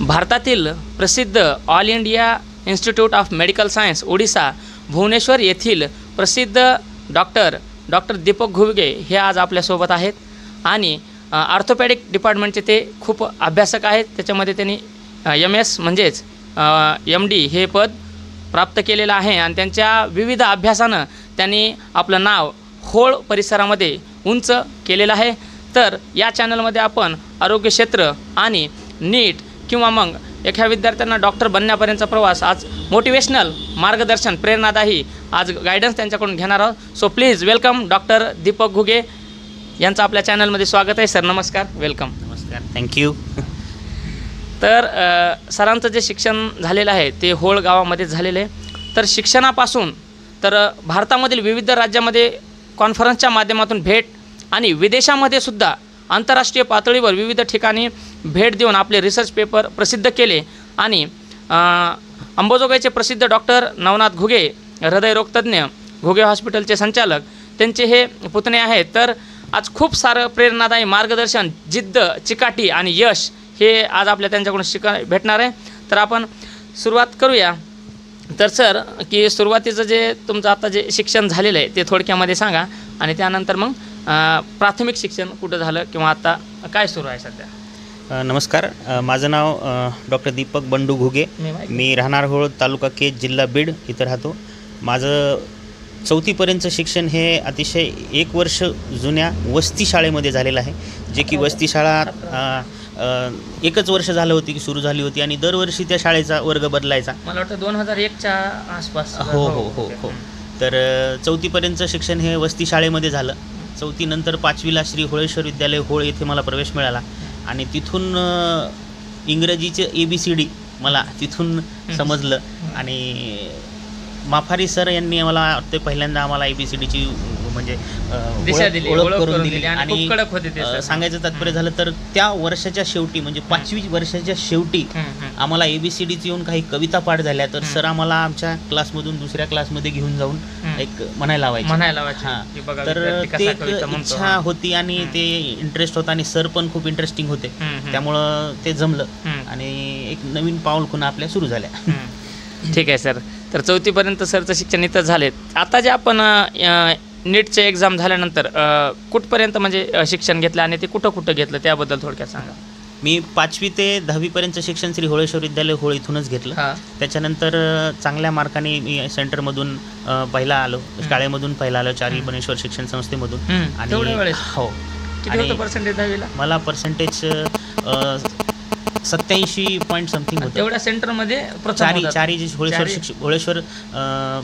भारतातील प्रसिद्ध all India institute of medical science Odisha Bhubaneswar येथील प्रसिद्ध डॉक्टर दीपक घुगे हे आज आपल्यासोबत आहेत आणि ऑर्थोपेडिक डिपार्टमेंटचे ते खूप अभ्यासक आहेत. त्याच्यामध्ये त्यांनी MS म्हणजेच MD हे पद प्राप्त केलेलं आहे आणि त्यांच्या विविध अभ्यासानं त्यांनी आपलं नाव होळ परिसरामध्ये उंच केलेलं आहे. तर या चॅनलमध्ये आपण आरोग्य क्षेत्र आणि नीट किंवा मग एखाद्या विद्यार्थ्यांना डॉक्टर बनण्यापर्यंतचा प्रवास आज मोटिवेशनल मार्गदर्शन प्रेरणादायी आज गायडन्स त्यांच्याकडून घेणार आहोत. So please welcome doctor Deepak Ghuge यांचं आपल्या चॅनलमध्ये स्वागत आहे. सर नमस्कार, वेलकम. नमस्कार, थँक्यू. तर सरांचं जे शिक्षण झालेलं आहे ते होळ गावामध्ये झालेलं आहे. तर शिक्षणापासून तर भारतामधील विविध राज्यामध्ये कॉन्फरन्सच्या माध्यमातून भेट आणि विदेशामध्ये सुद्धा आंतरराष्ट्रीय पातळीवर विविध ठिकाणी भेट देऊन आपले रिसर्च पेपर प्रसिद्ध केले आणि अंबाजोगाईचे प्रसिद्ध डॉक्टर नवनाथ घुगे हृदयरोगतज्ञ घुगे हॉस्पिटलचे संचालक त्यांचे हे पुतणे आहेत. तर आज खूप सारं प्रेरणादायी मार्गदर्शन, जिद्द, चिकाटी आणि यश हे आज आपल्या त्यांच्याकडून भेटणार आहे. तर आपण सुरुवात करूया. तर सर की सुरुवातीचं जे तुमचं आता जे शिक्षण झालेलं आहे ते थोडक्यामध्ये सांगा आणि त्यानंतर मग प्राथमिक शिक्षण कुठं झालं किंवा आता काय सुरू आहे सध्या. नमस्कार, माझं नाव डॉक्टर दीपक बंडू घुगे. मी राहणार होळ, तालुका केज, जिल्हा बीड इथं राहतो. माझं 4थीपर्यंतचं शिक्षण हे अतिशय 1 वर्ष जुन्या वस्ती शाळेमध्ये झालेलं आहे. जे की वस्ती शाळा 1च वर्ष झालं होती की सुरू झाली होती आणि दरवर्षी त्या शाळेचा वर्ग बदलायचा. मला वाटतं 2001च्या आसपास. हो हो हो हो. तर 4थीपर्यंतचं शिक्षण हे वस्ती शाळेमध्ये झालं. 4थी नंतर 5वीला श्री होळेश्वर विद्यालय होळ येथे मला प्रवेश मिळाला आणि तिथून इंग्रजीचे ABCD मला तिथून समजलं आणि माफारी सर यांनी मला ते पहिल्यांदा आम्हाला ABCDची म्हणजे ओळख करून दिली आणि सांगायचं तात्पर्य झालं तर त्या वर्षाच्या शेवटी म्हणजे 5वी वर्षाच्या शेवटी आम्हाला ABCDची येऊन काही कविता पाठ झाल्या. तर सर आम्हाला आमच्या क्लासमधून दुसऱ्या क्लासमध्ये घेऊन जाऊन एक म्हणायला लावायचे. हां, तर ते एक इच्छा होती आणि ते इंटरेस्ट होता आणि सर पण खूप इंटरेस्टिंग होते, त्यामुळं ते जमलं आणि एक नवीन पाऊल खुणा आपल्या सुरू झाल्या. ठीक आहे सर. तर 4थीपर्यंत सरचं शिक्षण इथं झाले. आता जे आपण नीटचे एक्झाम झाल्यानंतर कुठपर्यंत म्हणजे शिक्षण घेतलं आणि ते कुठं घेतलं त्याबद्दल थोडक्यात सांगा. मी 5वी ते 10वीपर्यंतचं शिक्षण श्री होळेश्वर विद्यालय होळ इथूनच घेतलं. त्याच्यानंतर चांगल्या मार्काने मी सेंटरमधून पहिला आलो, शाळेमधून पहिला आलो, चारी बनेश्वर शिक्षण संस्थेमधून. आणि हो, किती पर्सेंटेज 10वीला? मला पर्सेंटेज 87 पॉईंट समथिंग होतं. तेवढ्या सेंटरमध्ये चारी जी होळेश्वर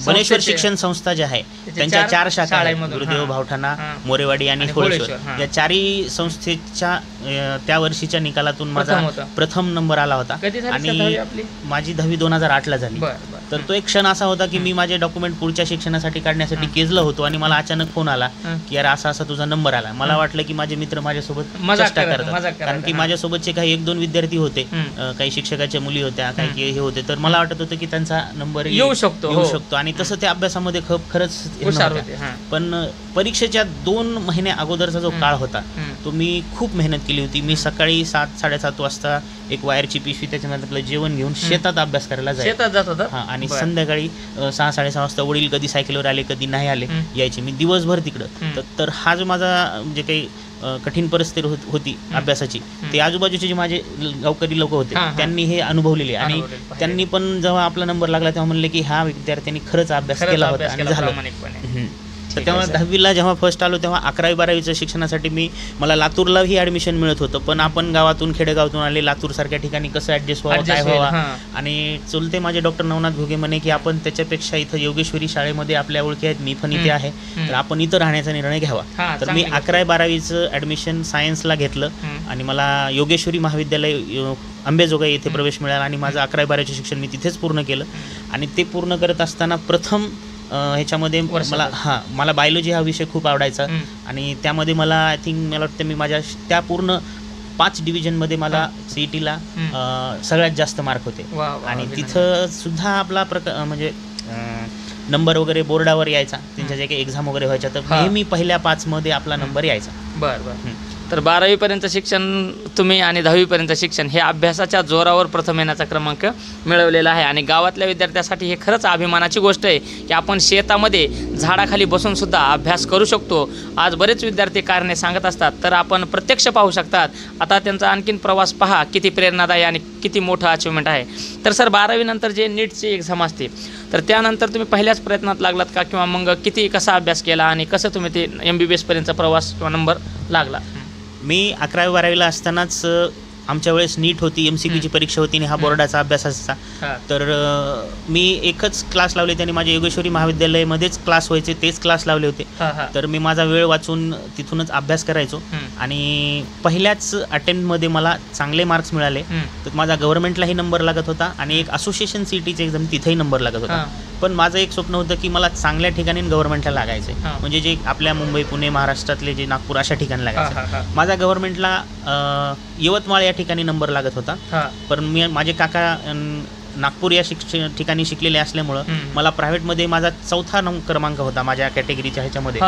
बनेश्वर शिक्षण संस्था जे आहे त्यांच्या 4 शाखा आहेत, गुरुदेव, भावठाणा, मोरेवाडी आणि होळेश्वर. या 4ही संस्थेच्या त्या वर्षीच्या निकालातून माझा प्रथम नंबर आला होता आणि माझी 10वी 2008ला झाली. तर तो एक क्षण असा होता की मी माझे डॉक्युमेंट पुढच्या शिक्षणासाठी काढण्यासाठी केजला होतो आणि मला अचानक फोन आला की यार असा तुझा नंबर आला. मला वाटलं की माझे मित्र माझ्यासोबत चेष्टा करतात, कारण की माझ्यासोबतचे काही 1-2 विद्यार्थी होते, काही शिक्षकाच्या मुली होत्या, काही हे होते. तर मला वाटत होतं की त्यांचा नंबर येऊ शकतो आणि तसं त्या अभ्यासामध्ये खरंच हुशार होते. पण परीक्षेच्या 2 महिने अगोदरचा जो काळ होता तो मी खूप मेहनत केली होती. मी सकाळी 7-7:30 वाजता एक वायरची पिशवी त्याच्यामध्ये आपलं जेवण घेऊन शेतात अभ्यास करायला जायचं. हां, आणि संध्याकाळी 6-6:30 वाजता वडील कधी सायकलवर आले कधी नाही आले यायचे, मी दिवसभर तिकडं. तर हा जो माझा जे काही कठीण परिस्थिती होती अभ्यासाची, ते आजूबाजूचे जे माझे गावकरी लोक होते त्यांनी हे अनुभवलेले आणि त्यांनी पण जेव्हा आपला नंबर लागला तेव्हा म्हणले की ह्या विद्यार्थ्यांनी खरंच अभ्यास केला होता आणि झालं. तर त्यामुळे 10वीला जेव्हा फर्स्ट आलो तेव्हा 11वी-12वीचं शिक्षणासाठी मला लातूरलाही ॲडमिशन मिळत होतं. पण आपण गावातून खेडेगावातून आले, लातूरसारख्या ठिकाणी कसं ॲडजस्ट व्हावं काय व्हावा. आणि चुलते माझे डॉक्टर नवनाथ घुगे म्हणे की आपण त्याच्यापेक्षा इथं योगेश्वरी शाळेमध्ये आपल्या ओळखी आहेत, मी पण इथे आहे, तर आपण इथं राहण्याचा निर्णय घ्यावा. तर मी 11वी-12वीचं ॲडमिशन सायन्सला घेतलं आणि मला योगेश्वरी महाविद्यालय अंबाजोगाई येथे प्रवेश मिळाला आणि माझं 11वी-12वीचं शिक्षण मी तिथेच पूर्ण केलं. आणि ते पूर्ण करत असताना प्रथम ह्याच्यामध्ये मला बायोलॉजी हा विषय खूप आवडायचा आणि त्यामध्ये मला मला वाटतं मी माझ्या त्या पूर्ण 5 डिव्हिजनमध्ये मला CETला सगळ्यात जास्त मार्क होते आणि तिथं सुद्धा आपला म्हणजे नंबर वगैरे बोर्डावर यायचा, त्यांच्या जे काही एक्झाम वगैरे व्हायच्या तर नेहमी पहिल्या 5 मध्ये आपला नंबर यायचा. बरं. तर 12वीपर्यंत शिक्षण तुम्ही आणि 10वीपर्यंत शिक्षण हे अभ्यासाच्या जोरावर प्रथम येण्याचा क्रमांक मिळवलेला आहे आणि गावातल्या विद्यार्थ्यासाठी हे खरंच अभिमानाची गोष्ट आहे की आपण शेतामध्ये झाडाखाली बसूनसुद्धा अभ्यास करू शकतो. आज बरेच विद्यार्थी कारणे सांगत असतात, तर आपण प्रत्यक्ष पाहू शकतात. आता त्यांचा आणखीन प्रवास पहा, किती प्रेरणादायी आणि किती मोठं अचिव्हमेंट आहे. तर सर 12वीनंतर जे नीटची एक्झाम असते, तर त्यानंतर तुम्ही पहिल्याच प्रयत्नात लागलात का, किंवा मग कसा अभ्यास केला आणि कसं तुम्ही ते MBBS प्रवास किंवा नंबर लागला? मी 11वी 12वीला असतानाच आमच्या वेळेस नीट होती, MCQची परीक्षा होती आणि हा बोर्डाचा अभ्यास असायचा. तर मी एकच क्लास लावले, त्यांनी माझ्या योगेश्वरी महाविद्यालयामध्येच क्लास व्हायचे, तेच क्लास लावले होते. तर मी माझा वेळ वाचून तिथूनच अभ्यास करायचो आणि पहिल्याच अटेम्प्टमध्ये मला चांगले मार्क्स मिळाले. तर माझा गव्हर्नमेंटलाही नंबर लागत होता आणि एक असोसिएशन CETची एक्झाम तिथेही नंबर लागत होता. पण माझं एक स्वप्न होतं की मला चांगल्या ठिकाणी गव्हर्नमेंटला लागायचं आहे, म्हणजे जे आपल्या मुंबई, पुणे, महाराष्ट्रातले जे नागपूर अशा ठिकाणी लागायचं. माझा गव्हर्नमेंटला यवतमाळ या ठिकाणी नंबर लागत होता. पण माझे काका नागपूर या ठिकाणी शिकलेले असल्यामुळं मला प्रायव्हेटमध्ये माझा 4था क्रमांक होता माझ्या कॅटेगरीच्या ह्याच्यामध्ये.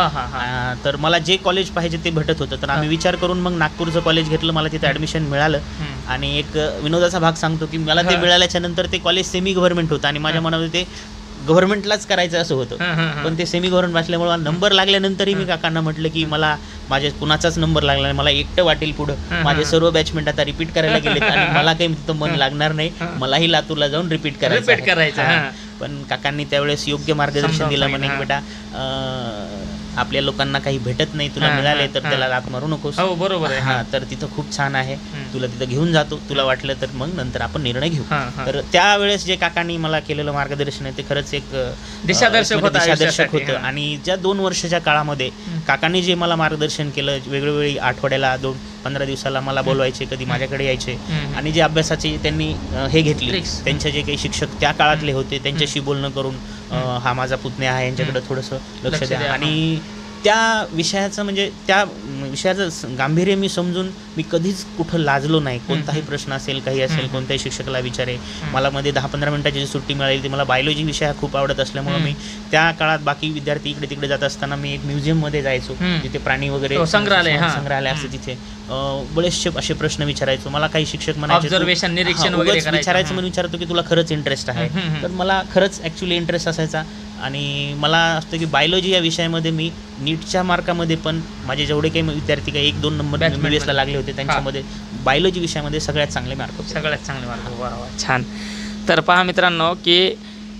तर मला जे कॉलेज पाहिजे ते भेटत होतं. तर आम्ही विचार करून मग नागपूरचं कॉलेज घेतलं. मला तिथे ॲडमिशन मिळालं आणि एक विनोदाचा भाग सांगतो की मला ते मिळाल्याच्या नंतर ते कॉलेज सेमी गव्हर्नमेंट होतं आणि माझ्या मनामध्ये ते गव्हर्नमेंटलाच करायचं असं होतं. पण ते सेमी गव्हर्नमेंट असल्यामुळे नंबर लागल्यानंतरही मी काकांना म्हटलं की मला माझ्या कुणाचाच नंबर लागला नाही, मला एकटं वाटेल पुढं. माझे सर्व बॅचमेंट आता रिपीट करायला गेलेत आणि मला काही तिथं मन लागणार नाही, मलाही लातूरला जाऊन रिपीट करायचं. पण काकांनी त्यावेळेस योग्य मार्गदर्शन दिलं, म्हणे बेटा आपल्या लोकांना काही भेटत नाही, तुला मिळाले तर त्याला लात मारू नकोस. हो, बरोबर आहे. हां, तर तिथं खूप छान आहे, तुला तिथं घेऊन जातो, तुला वाटलं तर मग नंतर आपण निर्णय घेऊ. तर त्यावेळेस जे काकांनी मला केलेलं मार्गदर्शन आहे ते खरंच एक दिशादर्शक होतं. आणि ज्या 2 वर्षाच्या काळामध्ये काकांनी जे मला मार्गदर्शन केलं, वेगवेगळी आठवड्याला 2-15 दिवसाला मला बोलवायचे, कधी माझ्याकडे यायचे आणि जे अभ्यासाची त्यांनी हे घेतली, त्यांचे जे काही शिक्षक त्या काळातले होते त्यांच्याशी बोलणं करून हा माझा पुतण्या आहे, यांच्याकडे थोडंसं लक्ष द्या. आणि त्या विषयाचं म्हणजे त्या विषयाचं गांभीर्य मी समजून मी कधीच कुठं लाजलो नाही. कोणताही प्रश्न असेल, काही असेल, कोणत्याही शिक्षकाला विचारे. मला मध्ये 10-15 मिनिटाची जी सुट्टी मिळाली ती मला बायोलॉजी विषय खूप आवडत असल्यामुळे मी त्या काळात बाकी विद्यार्थी इकडे तिकडे जात असताना मी एक म्युझियममध्ये जायचो, जिथे प्राणी वगैरे संग्रहालय असते, तिथे बरेचसे असे प्रश्न विचारायचो. मला काही शिक्षक म्हणायचे विचारायचं म्हणून विचारतो की तुला खरंच इंटरेस्ट आहे. तर मला खरंच ॲक्च्युली इंटरेस्ट असायचा आणि मला असतं की बायोलॉजी या विषयामध्ये मी नीटच्या मार्कामध्ये पण माझे जेवढे काही विद्यार्थी काही 1-2 नंबर MBBSला लागले होते त्यांच्यामध्ये बायोलॉजी विषयामध्ये सगळ्यात चांगले मार्क होते. छान. तर पहा मित्रांनो की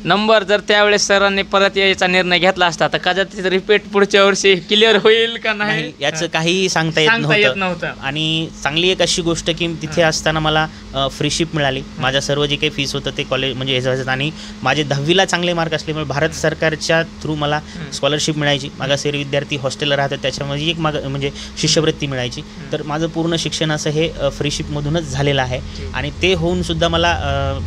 नंबर जर त्यावेळेस सरांनी परत यायचा निर्णय घेतला असता तर कदाचित रिपीट पुढच्या वर्षी क्लिअर होईल का नाही याचं काहीही सांगता येत नव्हतं. आणि चांगली एक अशी गोष्ट की तिथे असताना मला फ्रीशिप मिळाली. माझ्या सर्व जे काही फीस होतं ते कॉलेज म्हणजे ह्याचं, आणि माझे 10वीला चांगले मार्क असल्यामुळे भारत सरकारच्या थ्रू मला स्कॉलरशिप मिळायची. मागासवर्गीय विद्यार्थी हॉस्टेलला राहतात त्याच्यामध्ये एक म्हणजे शिष्यवृत्ती मिळायची. तर माझं पूर्ण शिक्षण असं हे फ्रीशिपमधूनच झालेलं आहे. आणि ते होऊन सुद्धा मला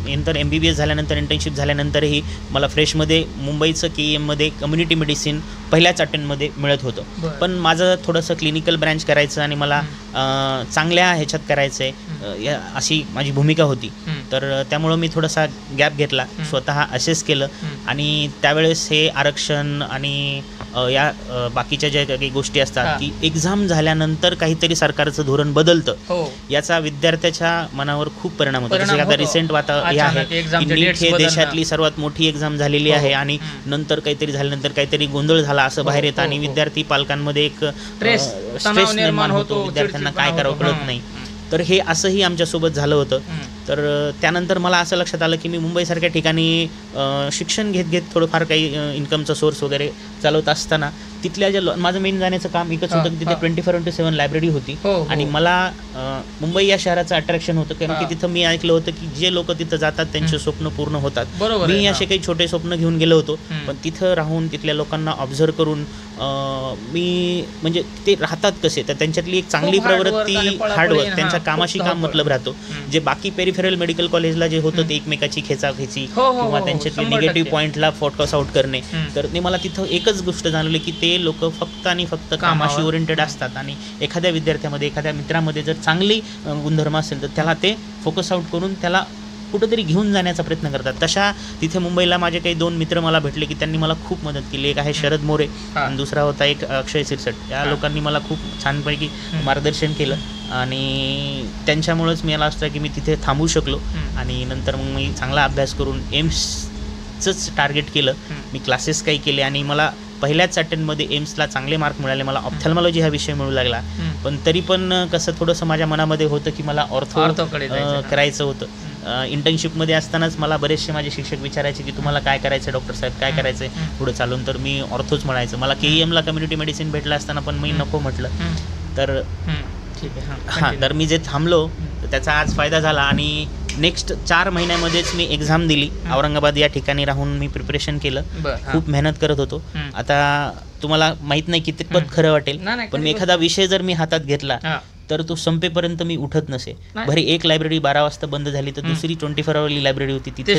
नंतर MBBS झाल्यानंतर इंटर्नशिप झाल्यानंतरही मला फ्रेशमध्ये मुंबईचं KEMमध्ये कम्युनिटी मेडिसिन पहिल्याच अटेम्प्टमध्ये मिळत होतं. पण माझं थोडंसं क्लिनिकल ब्रँच करायचं आणि मला चांगल्या ह्याच्यात करायचं आहे अशी माझी भूमिका होती. तर त्यामुळं मी थोडासा गॅप घेतला, स्वतः असेस केलं आणि त्यावेळेस हे आरक्षण आणि या बाकीच्या ज्या काही गोष्टी असतात की एक्झाम झाल्यानंतर काहीतरी सरकारचं धोरण बदलतं, याचा विद्यार्थ्याच्या मनावर खूप परिणाम होतो. जसे आता रिसेंट हे आहे की नीट हे देशातली सर्वात मोठी एक्झाम झालेली आहे आणि नंतर काहीतरी झाल्यानंतर काहीतरी गोंधळ झाला असं बाहेर येतं आणि विद्यार्थी पालकांमध्ये एक स्ट्रेस निर्माण होतो, विद्यार्थ्यांना काय करावं कळत नाही. तर हे असंही आमच्यासोबत झालं होतं. तर त्यानंतर मला असं लक्षात आलं की मी मुंबईसारख्या ठिकाणी शिक्षण घेत थोडंफार काही इन्कमचा सोर्स वगैरे चालवत असताना तिथल्या ज्या माझं मेन जाण्याचं काम एकच होतं की तिथे 24/7 लायब्ररी होती. आणि मला मुंबई या शहराचं अट्रॅक्शन होतं कारण की तिथं मी ऐकलं होतं की जे लोक तिथं जातात त्यांचे स्वप्न पूर्ण होतात. मी असे काही छोटे स्वप्न घेऊन गेलो होतो. पण तिथं राहून तिथल्या लोकांना ऑब्झर्व करून मी म्हणजे ते राहतात कसे, तर त्यांच्यातली एक चांगली प्रवृत्ती, हार्डवर्क, त्यांच्या कामाशी काम मतलब राहतो. जे बाकी पेरिफेरल मेडिकल कॉलेजला जे होतं ते एकमेकाची खेचाखेची किंवा त्यांच्यातले निगेटिव्ह पॉईंटला फोकस आउट करणे. तर ते मला तिथं एकच गोष्ट जाणवली की ते लोक फक्त आणि फक्त कामाशी ओरिएंटेड असतात आणि एखाद्या विद्यार्थ्यामध्ये, एखाद्या मित्रामध्ये जर चांगली गुणधर्म असेल तर त्याला ते फोकस आउट करून त्याला कुठंतरी घेऊन जाण्याचा प्रयत्न करतात. तशा तिथे मुंबईला माझे काही 2 मित्र मला भेटले की त्यांनी मला खूप मदत केली. एक आहे शरद मोरे आणि दुसरा होता एक अक्षय सिरसट. या लोकांनी मला खूप छानपैकी मार्गदर्शन केलं आणि त्यांच्यामुळंच मला असतं की मी तिथे थांबू शकलो आणि नंतर मग मी चांगला अभ्यास करून एम्सचंच टार्गेट केलं. मी क्लासेस काही केले आणि मला पहिल्याच अटेम्प्टमध्ये एम्सला चांगले मार्क मिळाले. मला ऑप्थॅल्मॉलॉजी हा विषय मिळू लागला. पण तरी पण कसं थोडंसं माझ्या मनामध्ये होतं की मला ऑर्थोकडे करायचं होतं. इंटर्नशिपमध्ये असतानाच मला बरेचसे माझे शिक्षक विचारायचे की तुम्हाला काय करायचं डॉक्टर साहेब, काय करायचं आहे पुढे चालून. तर मी ऑर्थोच म्हणायचं. मला KEMला कम्युनिटी मेडिसिन भेटलं असताना पण मी नको म्हटलं. तर हां, तर मी जे थांबलो तर त्याचा आज फायदा झाला आणि नेक्स्ट 4 महिन्यामध्येच मी एक्झाम दिली. औरंगाबाद या ठिकाणी राहून मी प्रिपरेशन केलं. खूप मेहनत करत होतो. आता तुम्हाला माहीत नाही कितपत खरं वाटेल, पण एखादा विषय जर मी हातात घेतला तर तो संपेपर्यंत मी उठत नसे. भरी एक लायब्ररी 12 वाजता बंद झाली तर दुसरी 24 आवरली लायब्ररी होती, तिथे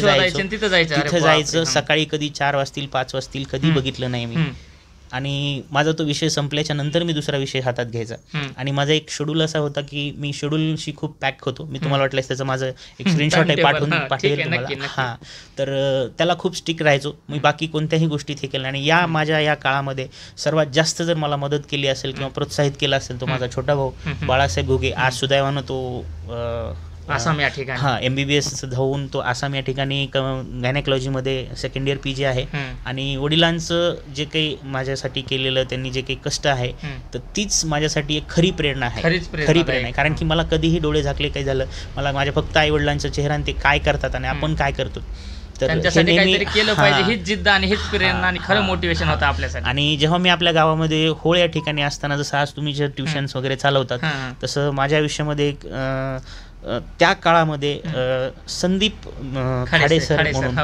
जायचं. सकाळी कधी 4 वाजतील 5 वाजतील कधी बघितलं नाही मी. आणि माझा तो विषय संपल्याच्या नंतर मी दुसरा विषय हातात घ्यायचा. आणि माझा एक शेड्यूल असा होता की मी शेड्यूलशी खूप पॅक होतो. मी तुम्हाला वाटल्यास त्याचं माझं एक स्क्रीनशॉट आहे पाठवेल तुम्हाला. हां, तर त्याला खूप स्टिक राहायचो मी. बाकी कोणत्याही गोष्टीत हे केलं. आणि माझ्या या काळामध्ये सर्वात जास्त जर मला मदत केली असेल किंवा प्रोत्साहित केलं असेल तो माझा छोटा भाऊ बाळासाहेब घुगे. आज सुदैवानं तो आसाम या ठिकाणी MBBS होऊन तो आसाम या ठिकाणी गायनेकॉलॉजीमध्ये सेकंड इयर PG आहे. आणि वडिलांचं जे काही माझ्यासाठी केलेलं त्यांनी जे काही कष्ट आहे तर तीच माझ्यासाठी एक खरी प्रेरणा आहे. खरी प्रेरणा आहे. कारण की मला कधीही डोळे झाकले काही झालं, मला माझ्या फक्त आई वडिलांचा चेहरा आणि ते काय करतात आणि आपण काय करतो त्यांच्यासाठी काहीतरी केलं पाहिजे हीच जिद्द आणि हीच प्रेरणा आणि खरं मोटिवेशन होतं आपल्यासाठी. आणि जेव्हा मी आपल्या गावामध्ये होळ या ठिकाणी असताना, जसं आज तुम्ही जे ट्युशन्स वगैरे चालवतात तसं माझ्या आयुष्यामध्ये एक त्या काळामध्ये संदीप खाडे सर म्हणून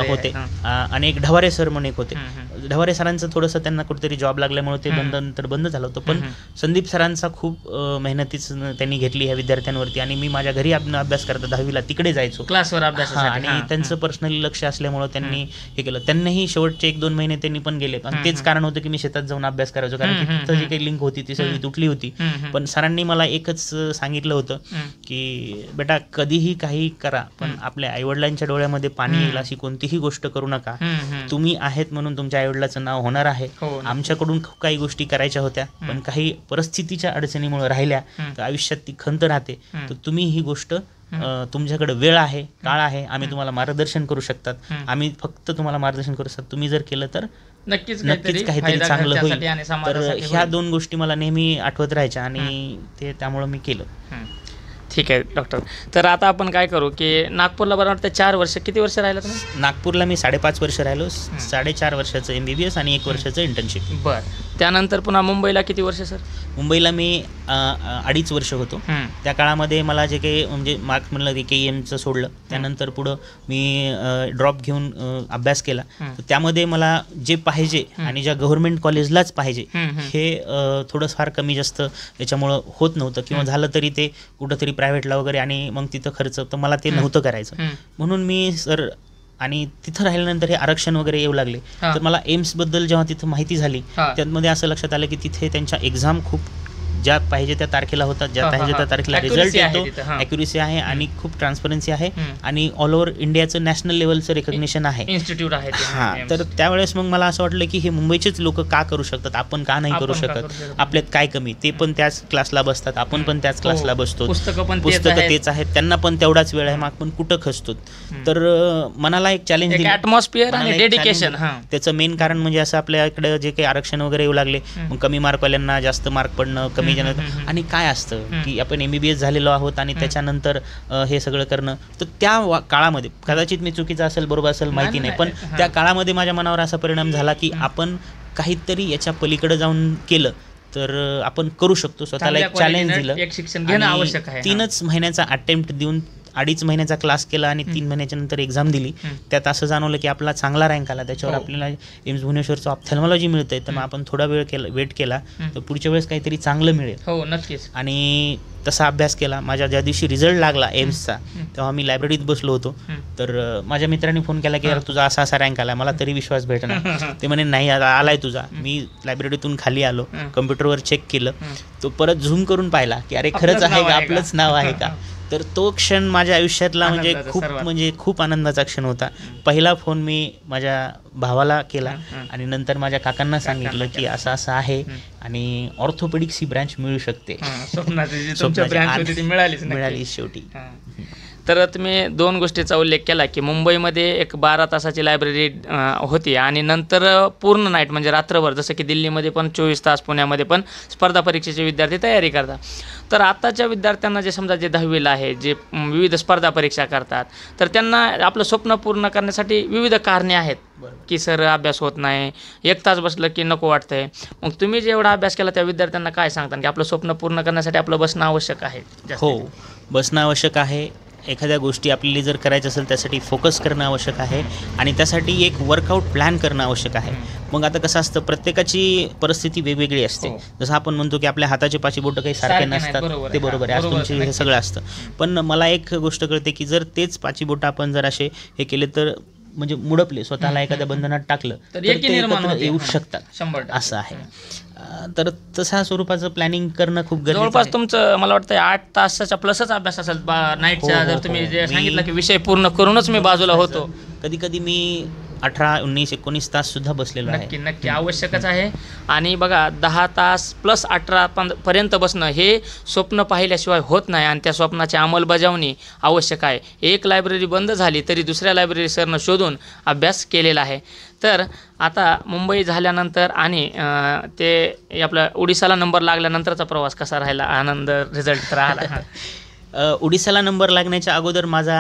होते आणि एक ढवारे सर म्हणून एक होते. ढवारे सरांचं थोडंसं त्यांना कुठेतरी जॉब लागल्यामुळे ते नंतर बंद झालं होतं. पण संदीप सरांचा खूप मेहनतीच त्यांनी घेतली ह्या विद्यार्थ्यांवरती. आणि मी माझ्या घरी अभ्यास करता 10वीला तिकडे जायचो क्लासवर अभ्यास. आणि त्यांचं पर्सनली लक्ष असल्यामुळे त्यांनी हे केलं. त्यांनाही शेवटचे 1-2 महिने त्यांनी पण गेले. आणि तेच कारण होतं की मी शेतात जाऊन अभ्यास करायचो, कारण की तिथं जी काही लिंक होती ती सगळी तुटली होती. पण सरांनी मला एकच सांगितलं होतं की बेटा कधीही काही करा पण आपल्या आईवडिलांच्या डोळ्यामध्ये पाणी येईल अशी कोणतीही गोष्ट करू नका. तुम्ही आहेत म्हणून तुमच्या आईवडिलाचं नाव होणार आहे. आमच्याकडून खूप काही गोष्टी करायच्या होत्या पण काही परिस्थितीच्या अडचणीमुळे राहिल्या तर आयुष्यात ती खंत राहते. तर तुम्ही ही गोष्ट तुमच्याकडे वेळ आहे, काळ आहे, आम्ही तुम्हाला मार्गदर्शन करू शकतात. आम्ही फक्त तुम्हाला मार्गदर्शन करू शकतो. तुम्ही जर केलं तर नक्कीच काहीतरी चांगलं होईल. तर ह्या 2 गोष्टी मला नेहमी आठवत राहायच्या आणि त्यामुळं मी केलं. ठीक आहे डॉक्टर. तर आता आपण काय करू की नागपूरला बरं वाटतं 4 वर्ष, किती वर्ष राहिला तुम्ही? नागपूरला मी 5.5 वर्ष राहिलो. 4.5 वर्षाचं MBBS आणि 1 वर्षाचं इंटर्नशिप. बरं. त्यानंतर पुन्हा मुंबईला किती वर्ष सर? मुंबईला मी 2.5 वर्ष होतो. त्या काळामध्ये मला जे काही म्हणजे मार्क्स म्हणलं की KEMचं सोडलं. त्यानंतर पुढं मी ड्रॉप घेऊन अभ्यास केला. तर त्यामध्ये मला जे पाहिजे आणि ज्या गव्हर्नमेंट कॉलेजलाच पाहिजे हे थोडं फार कमी जास्त याच्यामुळं होत नव्हतं किंवा झालं तरी ते कुठंतरी प्रायव्हेटला वगैरे आणि मग तिथं खर्च, तर मला ते नव्हतं करायचं. म्हणून मी सर आणि तिथं राहिल्यानंतर हे आरक्षण वगैरे येऊ लागले. तर मला एम्सबद्दल जेव्हा तिथं माहिती झाली त्यामध्ये असं लक्षात आलं की तिथे त्यांच्या एक्झाम खूप ज्या पाहिजे त्या तारखेला होतात, ज्या पाहिजे त्या तारखेला रिझल्ट येतो, ॲक्युरेसी आहे आणि खूप ट्रान्सपरन्सी आहे आणि ऑल ओव्हर इंडियाचं नॅशनल लेवलचं रेकग्निशन आहे, इन्स्टिट्यूट आहे. हां, तर त्यावेळेस मग मला असं वाटलं की हे मुंबईचेच लोक का करू शकतात, आपण का नाही करू शकत, आपल्यात काय कमी, ते पण त्याच क्लासला बसतात, आपण पण त्याच क्लासला बसतो, पुस्तकं तेच आहेत, त्यांना पण तेवढाच वेळ आहे, मग आपण कुठं खचतो. तर मनाला एक चॅलेंज दिलं, ॲटमॉस्फिअर आणि डेडिकेशन. त्याचं मेन कारण म्हणजे असं आपल्याकडे जे काही आरक्षण वगैरे येऊ लागले, मग कमी मार्कवाल्यांना जास्त मार्क पडणं, कमी आणि काय असतं की आपण MBBS झालेलो आहोत आणि त्याच्यानंतर हे सगळं करणं. तर त्या काळामध्ये कदाचित मी चुकीचं असेल बरोबर असेल माहिती नाही, पण त्या काळामध्ये माझ्या मनावर असा परिणाम झाला की आपण काहीतरी याच्या पलीकडे जाऊन केलं तर आपण करू शकतो. स्वतःला एक चॅलेंज दिलं. शिक्षण घेणं आवश्यक आहे. 3च महिन्याचा अटेम्प्ट देऊन 2.5 महिन्याचा क्लास केला आणि 3 महिन्याच्या नंतर एक्झाम दिली. त्यात असं जाणवलं की आपला चांगला रँक आला, त्याच्यावर आपल्याला एम्स भुवनेश्वरचं ऑप्थॅल्मॉलॉजी मिळतंय, तर मग आपण थोडा वेट केला तर पुढच्या वेळेस काहीतरी चांगलं मिळेल. हो, नक्कीच. आणि तसा अभ्यास केला. माझ्या ज्या दिवशी रिझल्ट लागला एम्सचा तेव्हा मी लायब्ररीत बसलो होतो. तर माझ्या मित्रांनी फोन केला की यार तुझा असा असा रँक आला. मला तरी विश्वास भेटणार. ते म्हणे नाही आलाय तुझा. मी लायब्ररीतून खाली आलो, कम्प्युटरवर चेक केलं, तो परत झूम करून पाहिला की अरे खरंच आहे का, आपलंच नाव आहे का. तर तो क्षण माझ्या आयुष्यातला आनंदाचा म्हणजे खूप आनंदाचा क्षण होता. पहिला फोन मी माझ्या भावाला केला आणि नंतर माझ्या काकांना सांगितलं की असं असं आहे आणि ऑर्थोपेडिक्स ही ब्रँच मिळू शकते. मिळाली शेवटी. तर तुम्ही 2 गोष्टीचा उल्लेख केला की मुंबईमध्ये एक 12 तासाची लायब्ररी होती आणि नंतर पूर्ण नाईट म्हणजे रात्रभर, जसं की दिल्लीमध्ये पण 24 तास, पुण्यामध्ये पण स्पर्धा परीक्षेचे विद्यार्थी तयारी करतात. तर आत्ताच्या विद्यार्थ्यांना जे समजा जे 10वीला आहे, जे विविध स्पर्धा परीक्षा करतात, तर त्यांना आपलं स्वप्न पूर्ण करण्यासाठी विविध कारणे आहेत की सर अभ्यास होत नाही, 1 तास बसलं की नको वाटतंय. मग तुम्ही जे एवढा अभ्यास केला त्या विद्यार्थ्यांना काय सांगता की आपलं स्वप्न पूर्ण करण्यासाठी आपलं बसणं आवश्यक आहे? हो, बसणं आवश्यक आहे. एखाद्या गोष्टी आपल्याला जर करायचं असेल त्यासाठी फोकस करणं आवश्यक आहे आणि त्यासाठी एक वर्कआउट प्लॅन करणं आवश्यक आहे. मग आता कसं असतं, प्रत्येकाची परिस्थिती वेगवेगळी असते. जसं आपण म्हणतो की आपल्या हाताचे 5 बोटं काही सारखे नसतात, ते बरोबर आहे, आज तुमचे हे सगळं असतं. पण मला एक गोष्ट कळते की जर तेच 5 बोटं आपण जर असे हे केले तर म्हणजे मुडपले, स्वतःला एखाद्या बंधनात टाकलं तर ते एकत्र येऊ शकतात, असं आहे. तर तशा स्वरूपाचं प्लॅनिंग करणं खूप गरजेचं आहे. जवळपास तुमचं मला वाटतं 8 तासाच्या प्लसच अभ्यास असेल नाईटच्या. जर तुम्ही जे सांगितलं की विषय पूर्ण करूनच मी बाजूला होतो, कधी कधी मी 18, 19, 19 तास सुद्धा बसलेलो आहे. नक्की आवश्यकच आहे. आणि बघा 10 तास प्लस 18 पर्यंत बसणं हे स्वप्न पाहिल्याशिवाय होत नाही आणि त्या स्वप्नाची अंमलबजावणी आवश्यक आहे. एक लायब्ररी बंद झाली तरी दुसऱ्या लायब्ररी सरनं शोधून अभ्यास केलेला आहे. तर आता मुंबई झाल्यानंतर आणि ते आपल्या ओडिसाला नंबर लागल्यानंतरचा प्रवास कसा राहिला? आनंद रिझल्ट राहिला? ओडिसाला नंबर लागण्याच्या अगोदर माझा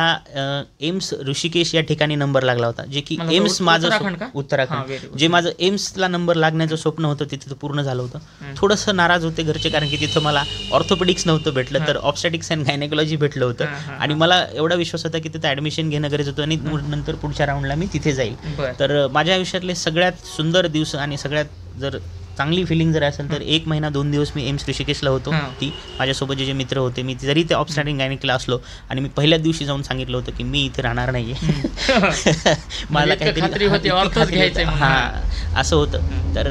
एम्स ऋषिकेश या ठिकाणी नंबर लागला होता, जे की एम्स माझं उत्तराखंड जे माझं एम्सला नंबर लागण्याचं स्वप्न होतं ते तिथं पूर्ण झालं होतं. थोडंसं नाराज होते घरचे, कारण की तिथं मला ऑर्थोपेडिक्स नव्हतं भेटलं, तर ऑब्स्टॅटिक्स अँड गायनेकॉलॉजी भेटलं होतं आणि मला एवढा विश्वास होता की तिथं ॲडमिशन घेणं गरजेचं होतं आणि नंतर पुढच्या राऊंडला मी तिथे जाईल. तर माझ्या आयुष्यातले सगळ्यात सुंदर दिवस आणि सगळ्यात जर चांगली फिलिंग जर असेल तर 1 महिना 2 दिवस मी एम्स ऋषिकेशला होतो. ती माझ्यासोबत जे मित्र होते, मी जरी ते ऑब्स्टॅटिक गायनेकला असलो आणि मी पहिल्याच दिवशी जाऊन सांगितलं होतं की मी इथे राहणार नाही आहे, मला काहीतरी असं होतं. तर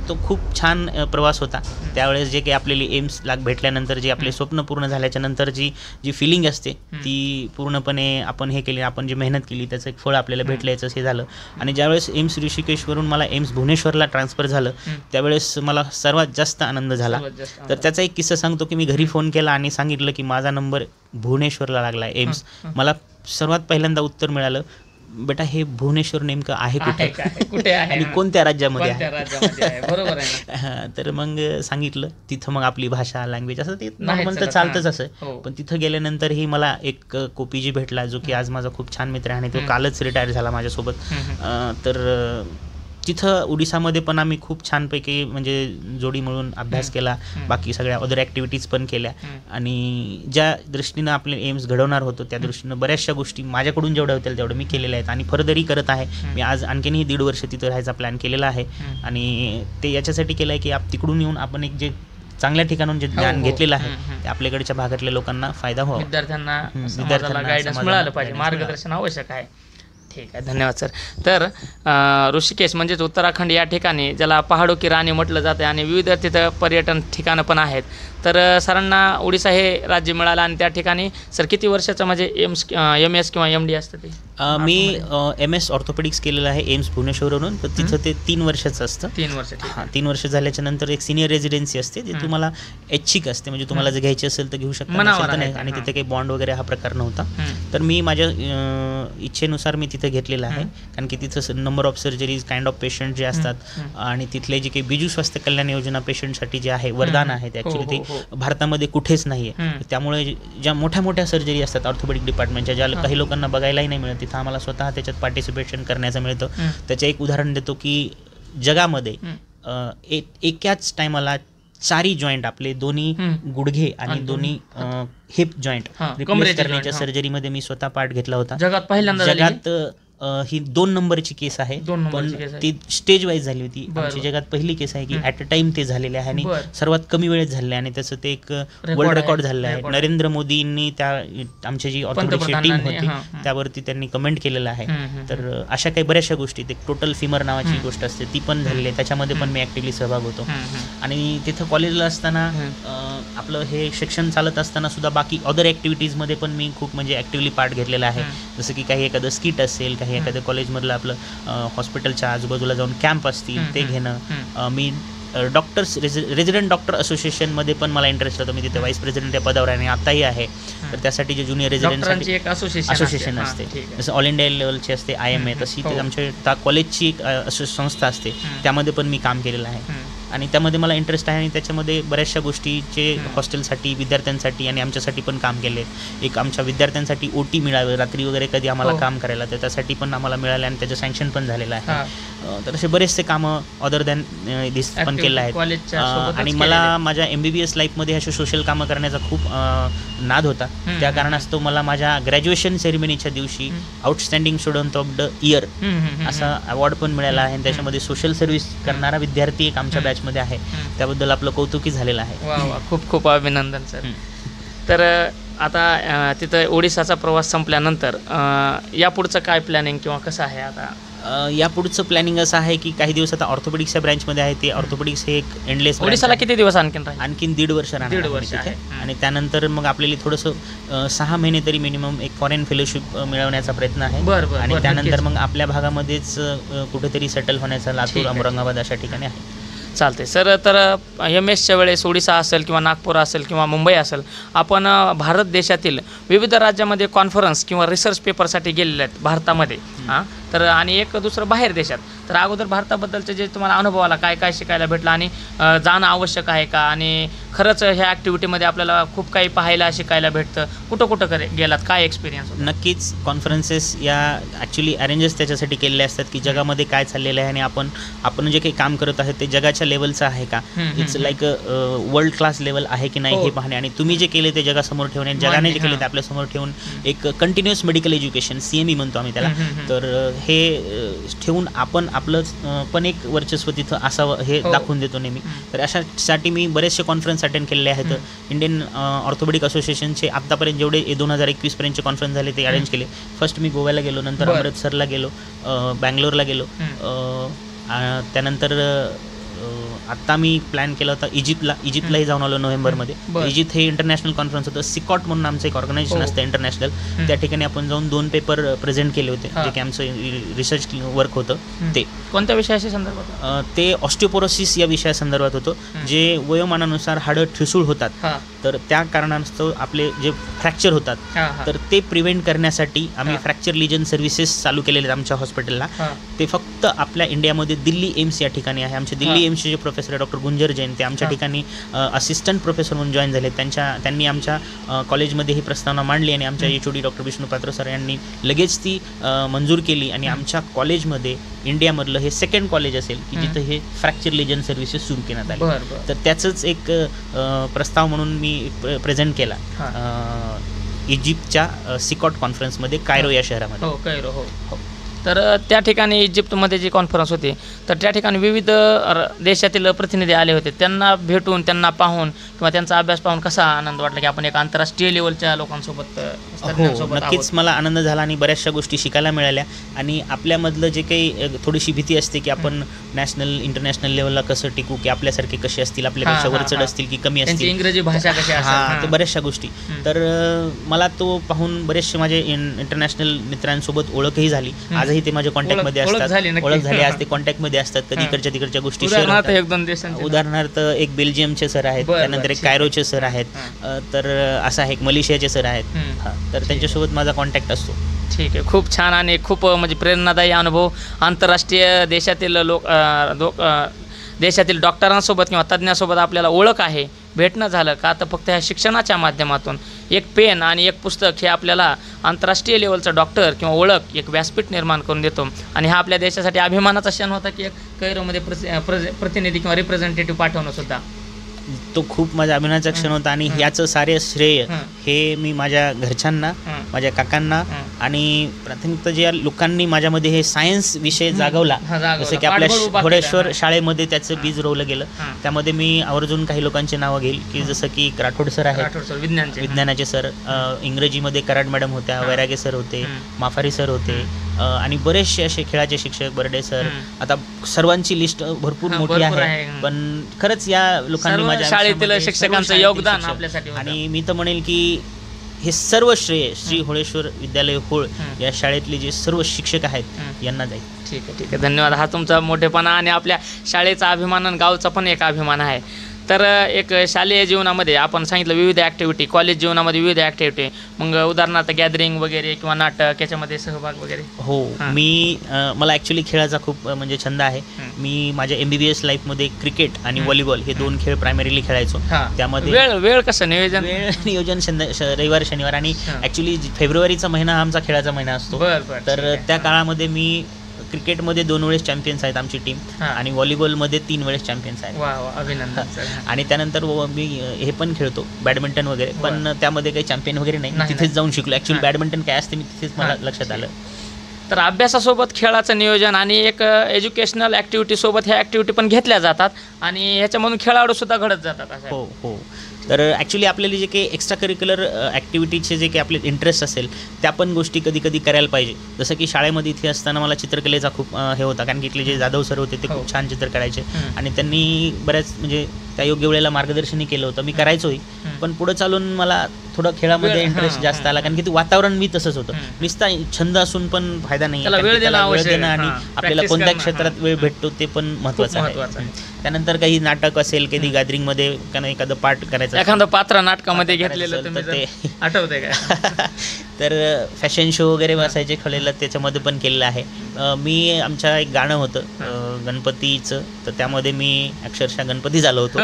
तो खूप छान प्रवास होता. त्यावेळेस जे काही आपल्याला एम्सला भेटल्यानंतर जे आपले स्वप्न पूर्ण झाल्याच्या नंतर जी फिलिंग असते ती पूर्णपणे आपण हे केली, आपण जी मेहनत केली त्याचं एक फळ आपल्याला भेटल्याचं हे झालं. आणि ज्यावेळेस एम्स ऋषिकेशवरून मला एम्स भुवनेश्वरला ट्रान्सफर झालं त्यावेळेस मला सर्वात जास्त आनंद झाला. तर त्याचा एक किस्सा सांगतो की मी घरी फोन केला आणि सांगितलं की माझा नंबर भुवनेश्वरला लागला आहे एम्स. मला सर्वात पहिल्यांदा उत्तर मिळालं, बेटा हे भुवनेश्वर नेमकं आहे कुठे आणि कोणत्या राज्यामध्ये आहे? बरोबर आहे. तर मग सांगितलं तिथं मग आपली भाषा लँग्वेज असं ते नॉर्मल तर चालतंच असं. पण तिथं गेल्यानंतरही मला एक कोपीजी भेटला जो की आज माझा खूप छान मित्र आहे आणि तो कालच रिटायर झाला माझ्यासोबत. तर तिथं ओडिसामध्ये पण आम्ही खूप छानपैकी म्हणजे जोडी मिळून अभ्यास केला, बाकी सगळ्या अदर ॲक्टिव्हिटीज पण केल्या आणि ज्या दृष्टीनं आपले एम्स घडवणार होतो त्या दृष्टीनं बऱ्याचशा गोष्टी माझ्याकडून जेवढ्या होतील तेवढं मी केलेल्या आहेत आणि फर्दरही करत आहे. मी आज आणखीनही 1.5 वर्ष तिथं राहायचा प्लॅन केलेला आहे आणि ते याच्यासाठी केलं आहे की तिकडून येऊन आपण एक जे चांगल्या ठिकाणून जे ज्ञान घेतलेलं आहे ते आपल्याकडच्या भागातल्या लोकांना फायदा व्हावा, विद्यार्थ्यांना गायडन्स मिळालं पाहिजे, मार्गदर्शन आवश्यक आहे. ठीक आहे, धन्यवाद सर. तर ऋषिकेश म्हणजेच उत्तराखंड या ठिकाणी ज्याला पहाडो की राणी म्हटलं जातं आणि विविध तिथं पर्यटन ठिकाणं पण आहेत. तर सरांना ओडिसा हे राज्य मिळालं आणि त्या ठिकाणी सर किती वर्षाचं म्हणजे MS किंवा MD असतं ते? मी MS ऑर्थोपेडिक्स केलेलं आहे एम्स भुवनेश्वरवरून. तर तिथं ते 3 वर्षाचं असतं. 3 वर्ष. हां, 3 वर्ष झाल्याच्या नंतर एक सिनियर रेसिडेन्सी असते, ती तुम्हाला ऐच्छिक असते, म्हणजे तुम्हाला जर घ्यायची असेल तर घेऊ शकता, नाही आणि तिथे काही बॉन्ड वगैरे हा प्रकार नव्हता. तर मी माझ्या इच्छेनुसार मी तिथं घेतलेलं आहे, कारण की तिथं number of surgeries, kind of patient जे असतात आणि तिथले जे काही बिजू स्वास्थ्य कल्याण योजना पेशंटसाठी जे आहे वरदान आहे ते ॲक्च्युली ते भारतामध्ये कुठेच नाही आहे. त्यामुळे ज्या मोठ्या मोठ्या सर्जरी असतात ऑर्थोपेडिक डिपार्टमेंटच्या, ज्या काही लोकांना बघायलाही नाही मिळत, तिथं आम्हाला स्वतः त्याच्यात पार्टिसिपेशन करण्याचं मिळतं. त्याचं एक उदाहरण देतो की जगामध्ये एकाच टायमाला 4 जॉईंट आपले दोन्ही गुडघे आणि दोन्ही हिप जॉईंट रिप्लेस करण्याच्या सर्जरीमध्ये मी स्वतः पार्ट घेतला होता. जगात ही 2 नंबरची केस आहे, पण ती स्टेज वाईज झाली होती. आमची जगात पहिली केस आहे की ॲट अ टाइम ते झालेले आहे आणि सर्वात कमी वेळेत झाले आणि त्याचं ते एक वर्ल्ड रेकॉर्ड झालेलं आहे. नरेंद्र मोदींनी त्या आमची जी ऑर्थोपेडिक्सची टीम होती त्यावरती त्यांनी कमेंट केलेलं आहे. तर अशा काही बऱ्याचशा गोष्टी, ते टोटल फिमर नावाची गोष्ट असते ती पण झालेली आहे, त्याच्यामध्ये पण मी ॲक्टिव्हली सहभाग होतो. आणि तिथं कॉलेजला असताना आपलं हे शिक्षण चालत असताना सुद्धा बाकी अदर ॲक्टिव्हिटीजमध्ये पण मी खूप म्हणजे ॲक्टिव्हली पार्ट घेतलेला आहे. जसं की काही एखादं स्किट असेल, काही एखादं कॉलेजमधलं आपलं हॉस्पिटलच्या आजूबाजूला जाऊन कॅम्प असतील ते घेणं. मी डॉक्टर्स रेजिडेंट डॉक्टर असोसिएशनमध्ये पण मला इंटरेस्ट होतं. मी तिथे व्हाईस प्रेसिडेंट या पदावर आहे आणि आत्ताही आहे. तर त्यासाठी जे ज्युनियर रेजिडेंटसाठी एक असोसिएशन असते, जसं ऑल इंडिया लेवलची असते IMA, तशी आमच्या कॉलेजची एक संस्था असते, त्यामध्ये पण मी काम केलेलं आहे. आणि त्यामध्ये मला इंटरेस्ट आहे आणि त्याच्यामध्ये बऱ्याचशा गोष्टीचे हॉस्टेलसाठी, विद्यार्थ्यांसाठी आणि आमच्यासाठी पण काम केले. एक आमच्या विद्यार्थ्यांसाठी OT मिळालं, रात्री वगैरे कधी आम्हाला काम करायला, तर त्यासाठी पण आम्हाला मिळालं आणि त्याचं सँक्शन पण झालेलं आहे. तर असे बरेचसे कामं अदर दॅन दिस पण केलं आहेत. आणि मला माझ्या MBBS लाईफमध्ये असे सोशल कामं करण्याचा खूप नाद होता. त्या कारणास्तव मला माझ्या ग्रॅज्युएशन सेरेमनीच्या दिवशी outstanding student of the year असा अवॉर्ड पण मिळाला आहे. आणि त्याच्यामध्ये सोशल सर्व्हिस करणारा विद्यार्थी एक आमच्या बॅचमध्ये आहे. त्याबद्दल आपलं कौतुकी झालेलं आहे. खूप खूप अभिनंदन सर. तर आता तिथं ओडिसाचा प्रवास संपल्यानंतर यापुढचं काय प्लॅनिंग किंवा कसं आहे आता? यापुढचं प्लॅनिंग असं आहे की काही दिवस आता ऑर्थोपेडिक्सच्या ब्रँचमध्ये आहे. ते ऑर्थोपेडिक्स हे एक एंडलेस. ओडिसाला किती दिवस आणखीन 1.5 वर्ष राहणार. आणि त्यानंतर मग आपल्याला थोडंसं 6 महिने तरी मिनिमम एक फॉरेन फेलोशिप मिळवण्याचा प्रयत्न आहे. आणि त्यानंतर मग आपल्या भागामध्येच कुठेतरी सेटल होण्याचा लातूर, औरंगाबाद अशा ठिकाणी आहे. चालते सर. तर MS वेळेस ओडिसा असेल किंवा नागपूर असेल किंवा मुंबई असेल, आपण भारत देशातील विविध राज्यामध्ये कॉन्फरन्स किंवा रिसर्च पेपरसाठी गेलेले आहेत भारतामध्ये. तर आणि एक दुसरं बाहेर देशात. तर अगोदर भारताबद्दलचे जे तुम्हाला अनुभव आला, काय काय शिकायला भेटलं आणि जाणं आवश्यक आहे का, आणि खरंच ह्या ॲक्टिव्हिटीमध्ये आपल्याला खूप काही पाहायला शिकायला भेटतं, कुठं कुठं गेलात, काय एक्सपिरियन्स? नक्कीच कॉन्फरन्सेस या ॲक्च्युली अरेंजच त्याच्यासाठी केलेले असतात की जगामध्ये काय चाललेलं आहे आणि आपण जे काही काम करत आहे ते जगाच्या लेवलचं आहे का, it's like world class level आहे की नाही हे पाहणे. आणि तुम्ही जे केले ते जगासमोर ठेवणे आणि जगाने जे केले ते आपल्यासमोर ठेवून एक कंटिन्युअस मेडिकल एज्युकेशन, CME म्हणतो आम्ही त्याला, तर हे ठेवून आपण आपलं पण एक वर्चस्व तिथं असावं हे दाखवून देतो नेहमी. तर अशासाठी मी बरेचसे कॉन्फरन्स अटेंड केलेले आहेत. इंडियन ऑर्थोपेडिक असोसिएशनचे आत्तापर्यंत जेवढे 2021 पर्यंतचे कॉन्फरन्स झाले ते अरेंज केले. फर्स्ट मी गोव्याला गेलो, नंतर अमृतसरला गेलो, बँगलोरला गेलो, त्यानंतर आत्ता मी प्लॅन केला होता इजिप्तलाही जाऊन आलो नोव्हेंबरमध्ये. इजिप्त हे इंटरनॅशनल कॉन्फरन्स होतं. सिकॉट म्हणून आमचं एक ऑर्गनायझेशन असतं इंटरनॅशनल. त्या ठिकाणी आपण जाऊन 2 पेपर प्रेझेंट केले होते, जे की आमचं रिसर्च वर्क होतं. ते कोणत्या विषयाशी संदर्भात? ते ऑस्टिओपोरोसिस या विषयासंदर्भात होतं, जे वयोमानानुसार हाडं ठिसूळ होतात. तर त्या कारणास्तव आपले जे फ्रॅक्चर होतात तर ते प्रिव्हेंट करण्यासाठी आम्ही फ्रॅक्चर लिजन सर्व्हिसेस चालू केलेले आहेत आमच्या हॉस्पिटलला. ते फक्त आपल्या इंडियामध्ये दिल्ली एम्स या ठिकाणी आहे. आमचे दिल्ली एम्सचे जे प्रोफेसर आहे डॉक्टर गुंजर जैन, ते आमच्या ठिकाणी असिस्टंट प्रोफेसर म्हणून जॉईन झाले. त्यांनी आमच्या कॉलेजमध्ये ही प्रस्तावना मांडली आणि आमच्या HOD डॉक्टर विष्णू पात्र सर यांनी लगेच ती मंजूर केली. आणि आमच्या कॉलेजमध्ये इंडियामधलं हे 2nd कॉलेज असेल की जिथं हे फ्रॅक्चर लिजन सर्व्हिसेस सुरू करण्यात आले. तर त्याचंच एक प्रस्ताव म्हणून मी प्रेझेंट केला इजिप्तच्या सिकॉट कॉन्फरन्समध्ये, कायरो या शहरामध्ये. तर त्या ठिकाणी इजिप्तमध्ये जी कॉन्फरन्स होती, तर त्या ठिकाणी विविध देशातील प्रतिनिधी आले होते. त्यांना भेटून, त्यांना पाहून किंवा त्यांचा अभ्यास पाहून कसा आनंद वाटला की आपण एक आंतरराष्ट्रीय लेवलच्या लोकांसोबत? नक्कीच मला आनंद झाला आणि बऱ्याचशा गोष्टी शिकायला मिळाल्या. आणि आपल्यामधलं जे काही थोडीशी भीती असते की आपण नॅशनल इंटरनॅशनल लेवलला कसं टिकू, की आपल्यासारखे कसे असतील, आपल्यापेक्षा वरचढ असतील की कमी असतील, इंग्रजी भाषा कशी असेल, ते बऱ्याचशा गोष्टी. तर मला तो पाहून बरेचसे माझे इंटरनॅशनल मित्रांसोबत ओळखही झाली. आजही ते माझ्या कॉन्टॅक्टमध्ये असतात, ओळख झाली. आज ते कॉन्टॅक्टमध्ये असतात. कधी इकडच्या तिकडच्या गोष्टी उदाहरणार्थ एक बेल्जियमचे सर आहेत, त्यानंतर एक कायरोचे सर आहेत, तर असं आहे एक मलेशियाचे सर आहेत. तर त्यांच्यासोबत माझा कॉन्टॅक्ट असतो. ठीक आहे. खूप छान आणि खूप म्हणजे प्रेरणादायी अनुभव. आंतरराष्ट्रीय देशातील देशातील डॉक्टरांसोबत किंवा तज्ज्ञांसोबत आपल्याला ओळख आहे, भेटणं झालं का, तर फक्त ह्या शिक्षणाच्या माध्यमातून एक पेन आणि एक पुस्तक हे आपल्याला आंतरराष्ट्रीय लेवलचा डॉक्टर किंवा ओळख, एक व्यासपीठ निर्माण करून देतो. आणि हा आपल्या देशासाठी अभिमानाचा क्षण होता की एक कैरोमध्ये प्रतिनिधी किंवा रिप्रेझेंटेटिव्ह पाठवणं सुद्धा तो खूप माझ्या अभिमानाचा क्षण होता. आणि याचं सारे श्रेय हे मी माझ्या घरच्यांना, माझ्या काकांना आणि प्राथमिकता ज्या लोकांनी माझ्यामध्ये हे सायन्स विषय जागवला, जसं की आपल्या घोडेश्वर शाळेमध्ये त्याचं बीज रोवलं गेलं. त्यामध्ये मी आवर्जून काही लोकांची नावं घेईल की जसं की राठोड सर आहेत, विज्ञानाचे सर, इंग्रजीमध्ये कराड मॅडम होत्या, वैरागे सर होते, माफारी सर होते, आणि बरेचसे असे खेळाचे शिक्षक, बर्डे सर. आता सर्वांची लिस्ट भरपूर मोठी आहे, पण खरंच या लोकांनी माझ्या शाळेतील शिक्षकांचं योगदान आपल्यासाठी. आणि मी तर म्हणेल की हे सर्व श्रेय श्री होळेश्वर विद्यालय होळ या शाळेतले जे सर्व शिक्षक आहेत यांना जाईल. ठीक आहे, ठीक आहे, धन्यवाद. हा तुमचा मोठेपणा आणि आपल्या शाळेचा अभिमान आणि गावचा पण एक अभिमान आहे. तर एक शालेय जीवनामध्ये आपण सांगितलं विविध ॲक्टिव्हिटी, कॉलेज जीवनामध्ये विविध ॲक्टिव्हिटी, मग उदाहरणार्थ गॅदरिंग वगैरे किंवा नाटक याच्यामध्ये सहभाग वगैरे. हो, मी मला ॲक्च्युली खेळाचा खूप म्हणजे छंद आहे. मी माझ्या MBBS लाईफमध्ये क्रिकेट आणि व्हॉलीबॉल हे 2 खेळ प्रायमरीली खेळायचो. त्यामध्ये वेळ कसं नियोजन रविवार शनिवार, आणि ॲक्च्युली फेब्रुवारीचा महिना हा आमचा खेळाचा महिना असतो. तर त्या काळामध्ये मी क्रिकेटमध्ये 2 वेळेस चॅम्पियन्स आहेत आमची टीम, आणि व्हॉलीबॉलमध्ये 3 वेळेस चॅम्पियन्स आहेत. अभिनंदन. आणि त्यानंतर मी हे पण खेळतो बॅडमिंटन वगैरे, पण त्यामध्ये काही चॅम्पियन वगैरे नाही. तिथेच जाऊन शिकलो. ॲक्च्युली बॅडमिंटन काय असते मी तिथेच मला लक्षात आलं. तर अभ्यासासोबत खेळाचं नियोजन आणि एक एज्युकेशनल ॲक्टिव्हिटीसोबत ह्या ॲक्टिव्हिटी पण घेतल्या जातात आणि ह्याच्यामधून खेळाडूसुद्धा घडत जातात. हो हो. तर ॲक्च्युली आपल्याला जे काही एक्स्ट्रा करिक्युलर ॲक्टिव्हिटीचे जे काही आपले इंटरेस्ट असेल त्या पण गोष्टी कधी कधी करायला पाहिजे. जसं की शाळेमध्ये इथे असताना मला चित्रकलेचा खूप हे होता, कारण की इथले जे जाधव सर होते ते खूप छान चित्र काढायचे, आणि त्यांनी बऱ्याच म्हणजे त्या योग्य वेळेला मार्गदर्शनही केलं होतं. मी करायचोही, पण पुढे चालून मला थोडं खेळामध्ये इंटरेस्ट जास्त आला, कारण की ते वातावरण मी तसंच होतं. नुसता छंद असून पण फायदा नाही, वेळ देणं आणि आपल्याला कोणत्या क्षेत्रात वेळ भेटतो ते पण महत्त्वाचं आहे. त्यानंतर काही नाटक असेल, कधी गॅदरिंगमध्ये एखादं पार्ट करायचं, एखादं पात्र नाटकामध्ये घेतलेलं ते आठवतंय का? तर फॅशन शो वगैरे असायचे खेळलेलं, त्याच्यामध्ये पण केलेलं आहे. मी आमच्या एक गाणं होतं गणपतीचं, तर त्यामध्ये मी अक्षरशः गणपती झालो होतो.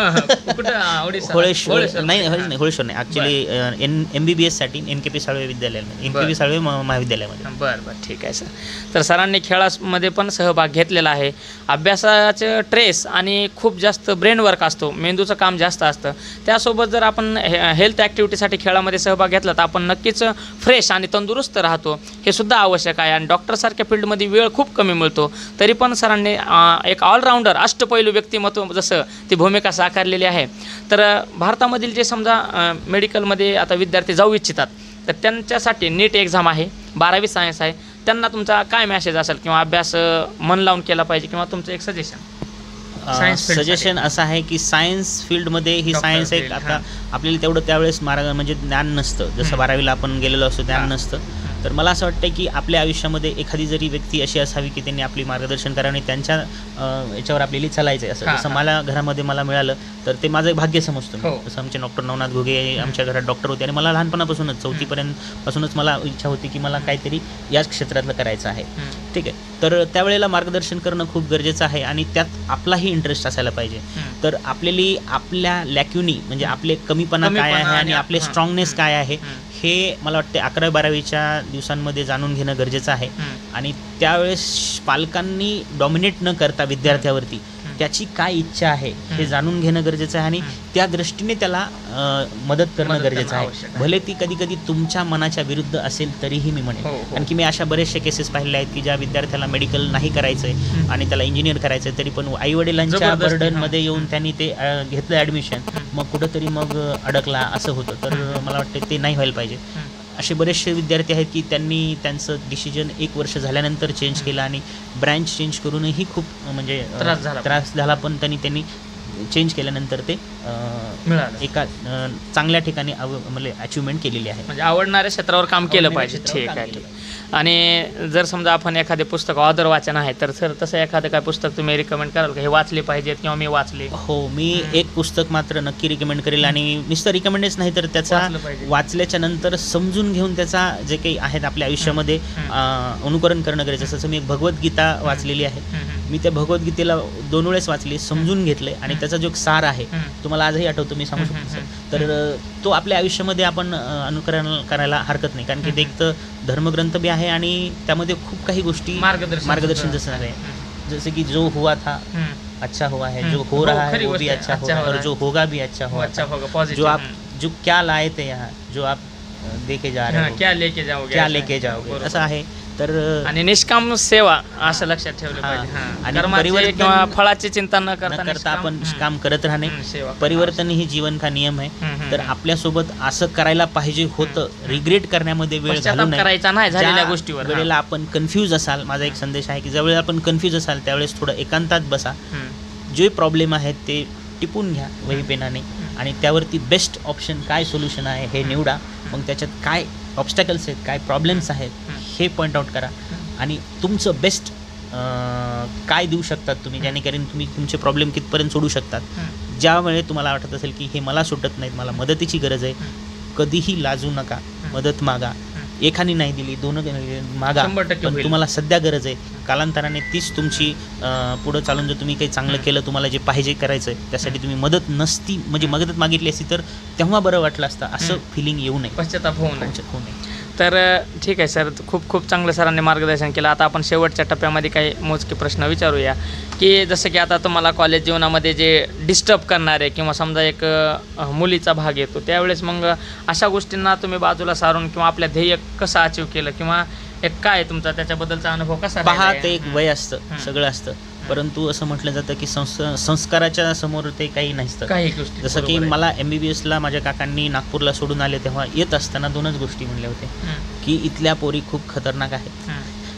होळेश्वर नाही, होळेश्वर नाही, ॲक्च्युली MBBS साठी NKP साळवे विद्यालयामध्ये, NKP साळवे महाविद्यालयामध्ये. बरं, ठीक आहे सर. तर सरांनी खेळामध्ये पण सहभाग घेतलेला आहे. अभ्यासाचं ट्रेस आणि खूप जास्त ब्रेन वर्क असतो, मेंदूचं काम जास्त असतं. त्यासोबत जर आपण हेल्थ ॲक्टिव्हिटीसाठी खेळामध्ये सहभाग घेतला तर आपण नक्कीच फ्रेश आणि तंदुरुस्त राहतो. हे सुद्धा आवश्यक आहे. आणि डॉक्टरसारख्या फील्डमध्ये वेळ खूप कमी मिळतो, तरी पण सरांनी एक ऑलराऊंडर अष्टपैलू व्यक्तिमत्व जसं ती भूमिका साकारलेली आहे. तर भारतामधील जे समजा मेडिकलमध्ये आता विद्यार्थी जाऊ इच्छितात, तर त्यांच्यासाठी नीट एक्झाम आहे, 12वी सायन्स आहे, त्यांना तुमचा काय मॅसेज असेल किंवा अभ्यास मन लावून केला पाहिजे किंवा तुमचं एक सजेशन असं आहे की सायन्स फील्डमध्ये ही सायन्स एक आता आपल्याला तेवढं त्यावेळेस म्हणजे ज्ञान नसतं, जसं 12वीला आपण गेलेलो असतो ज्ञान नसतं. तर मला असं वाटतं की आपल्या आयुष्यामध्ये एखादी जरी व्यक्ती अशी असावी की त्यांनी आपली मार्गदर्शन करावं आणि त्यांच्या याच्यावर आपल्याला चालायचं आहे. असं जसं मला घरामध्ये मला मिळालं तर ते माझं भाग्य समजतो. जसं आमचे डॉक्टर नवनाथ घुगे आमच्या घरात डॉक्टर होते, आणि मला लहानपणापासूनच 4थी पासूनच मला इच्छा होती की मला काहीतरी याच क्षेत्रातलं करायचं आहे. ठीक आहे, तर त्यावेळेला मार्गदर्शन करणं खूप गरजेचं आहे, आणि त्यात आपलाही इंटरेस्ट असायला पाहिजे. तर आपल्या लॅक्युनी म्हणजे आपले कमीपणा काय आहे आणि आपले स्ट्रॉंगनेस काय आहे हे मला वाटते 11वी-12वीच्या दिवसांमध्ये जाणून घेणं गरजेचं आहे. आणि त्यावेळेस पालकांनी डॉमिनेट न करता विद्यार्थ्यावरती त्याची काय इच्छा आहे हे जाणून घेणं गरजेचं आहे, आणि त्या दृष्टीने त्याला मदत करणं गरजेचं आहे. भले ती कधी कधी तुमच्या मनाच्या विरुद्ध असेल तरीही मी म्हणेन, कारण की मी अशा बरेचसे केसेस पाहिले आहेत की ज्या विद्यार्थ्याला मेडिकल नाही करायचं आहे आणि त्याला इंजिनियर करायचं आहे, तरी पण आईवडिलांच्या बर्डनमध्ये येऊन त्यांनी ते घेतलं ॲडमिशन, मग कुठंतरी मग अडकला असं होतं. तर मला वाटतं ते नाही व्हायला पाहिजे. असे बरेचसे विद्यार्थी आहेत की त्यांनी त्यांचं डिसिजन 1 वर्ष झाल्यानंतर चेंज केलं, आणि ब्रँच चेंज करूनही खूप म्हणजे त्रास झाला, पण त्यांनी चेंज केल्यानंतर ते एका चांगल्या ठिकाणी म्हणजे अचिव्हमेंट केलेली आहे. म्हणजे आवडणाऱ्या क्षेत्रावर काम केलं पाहिजे. ठीक आहे. आणि जर समजा आपण एखादे पुस्तक ऑदर वाचन आहे, तर सर तसं एखादं काय पुस्तक तुम्ही रिकमेंड कराल का, हे वाचले पाहिजेत किंवा मी वाचले? हो, मी एक पुस्तक मात्र नक्की रिकमेंड करेल, आणि नुसतं रिकमेंडच नाही तर त्याचा वाचल्याच्या नंतर समजून घेऊन त्याचा जे काही आहेत आपल्या आयुष्यामध्ये अनुकरण करणं गरजेचं. जसं मी एक भगवद्गीता वाचलेली आहे, मी त्या भगवद्गीतेला 2 वेळेस वाचली, समजून घेतले, आणि त्याचा जो सार आहे तुम्हाला आजही आठवतो, मी सांगू शकतो. तर तो आपल्या आयुष्यामध्ये आपण अनुकरण करायला हरकत नाही, कारण की ते एक तर धर्मग्रंथ बी आहे आणि त्यामध्ये खूप काही गोष्टी मार्गदर्शन जसं आहे, जसं की जो हुआ था अच्छा हुआ है, जो हो रहा है वो भी अच्छा होगा, और जो होगा भी अच्छा होगा, जो क्या लाए थे यहाँ, जो आप देके जा रहे हो, क्या लेके जाओगे, क्या लेके जाओगे, असं आहे. तर आणि निष्काम सेवा असं लक्षात ठेवलं पाहिजे. आणि कर्माचे परिवर्तन किंवा फळाची चिंता न करता करता आपण काम करत राहणे. सेवा परिवर्तन ही जीवन का नियम आहे. तर आपल्यासोबत असं करायला पाहिजे होतं, रिग्रेट करण्यामध्ये वेळ घालू नये. करायचा नाही झालेल्या ज्या गोष्टीवर. वेळेला आपण कन्फ्यूज असाल, माझा एक संदेश आहे की ज्या वेळेला आपण कन्फ्यूज असाल त्यावेळेस थोडं एकांतात बसा, जे प्रॉब्लेम आहेत ते टिपून घ्या वही पेनाने आणि त्यावरती बेस्ट ऑप्शन काय सोल्युशन आहे हे निवडा. मग त्याच्यात काय ऑब्स्टॅकल्स आहेत, काय प्रॉब्लेम्स आहेत हे पॉईंट आउट करा आणि तुमचं बेस्ट काय देऊ शकतात तुम्ही, जेणेकरून तुम्ही तुमचे प्रॉब्लेम कितपर्यंत सोडू शकतात. ज्यावेळी तुम्हाला वाटत असेल की हे मला सुटत नाहीत, मला मदतीची गरज आहे, कधीही लाजू नका, मदत मागा. एकाने नाही दिली, दोन मागा, पण तुम्हाला सध्या गरज आहे. कालांतराने तीच तुमची पुढं चालून जर तुम्ही काही चांगलं केलं, तुम्हाला जे पाहिजे करायचं आहे त्यासाठी तुम्ही मदत नसती म्हणजे मदत मागितली असती तर तेव्हा बरं वाटलं असतं, असं फिलिंग येऊ नये, पश्चाताप होऊ नये. तर ठीक आहे सर, खूप खूप चांगलं सरांनी मार्गदर्शन केलं. आता आपण शेवटच्या टप्प्यामध्ये काही मोजके प्रश्न विचारूया की जसं की आता तुम्हाला कॉलेज जीवनामध्ये जे डिस्टर्ब करणारे किंवा समजा एक मुलीचा भाग येतो त्यावेळेस मग अशा गोष्टींना तुम्ही बाजूला सारून किंवा आपल्या ध्येय कसं अचीव केलं किंवा एक काय तुमचा त्याच्याबद्दलचा अनुभव कसा पहा. ते एक वय असतं, सगळं असतं, परंतु असं म्हटलं जातं की संस्काराच्या समोर ते काही नसतं. काही गोष्टी जसं की मला MBBSला माझ्या काकांनी नागपूरला सोडून आले तेव्हा येत असताना 2च गोष्टी म्हणल्या होत्या की इथल्या पोरी खूप खतरनाक आहेत,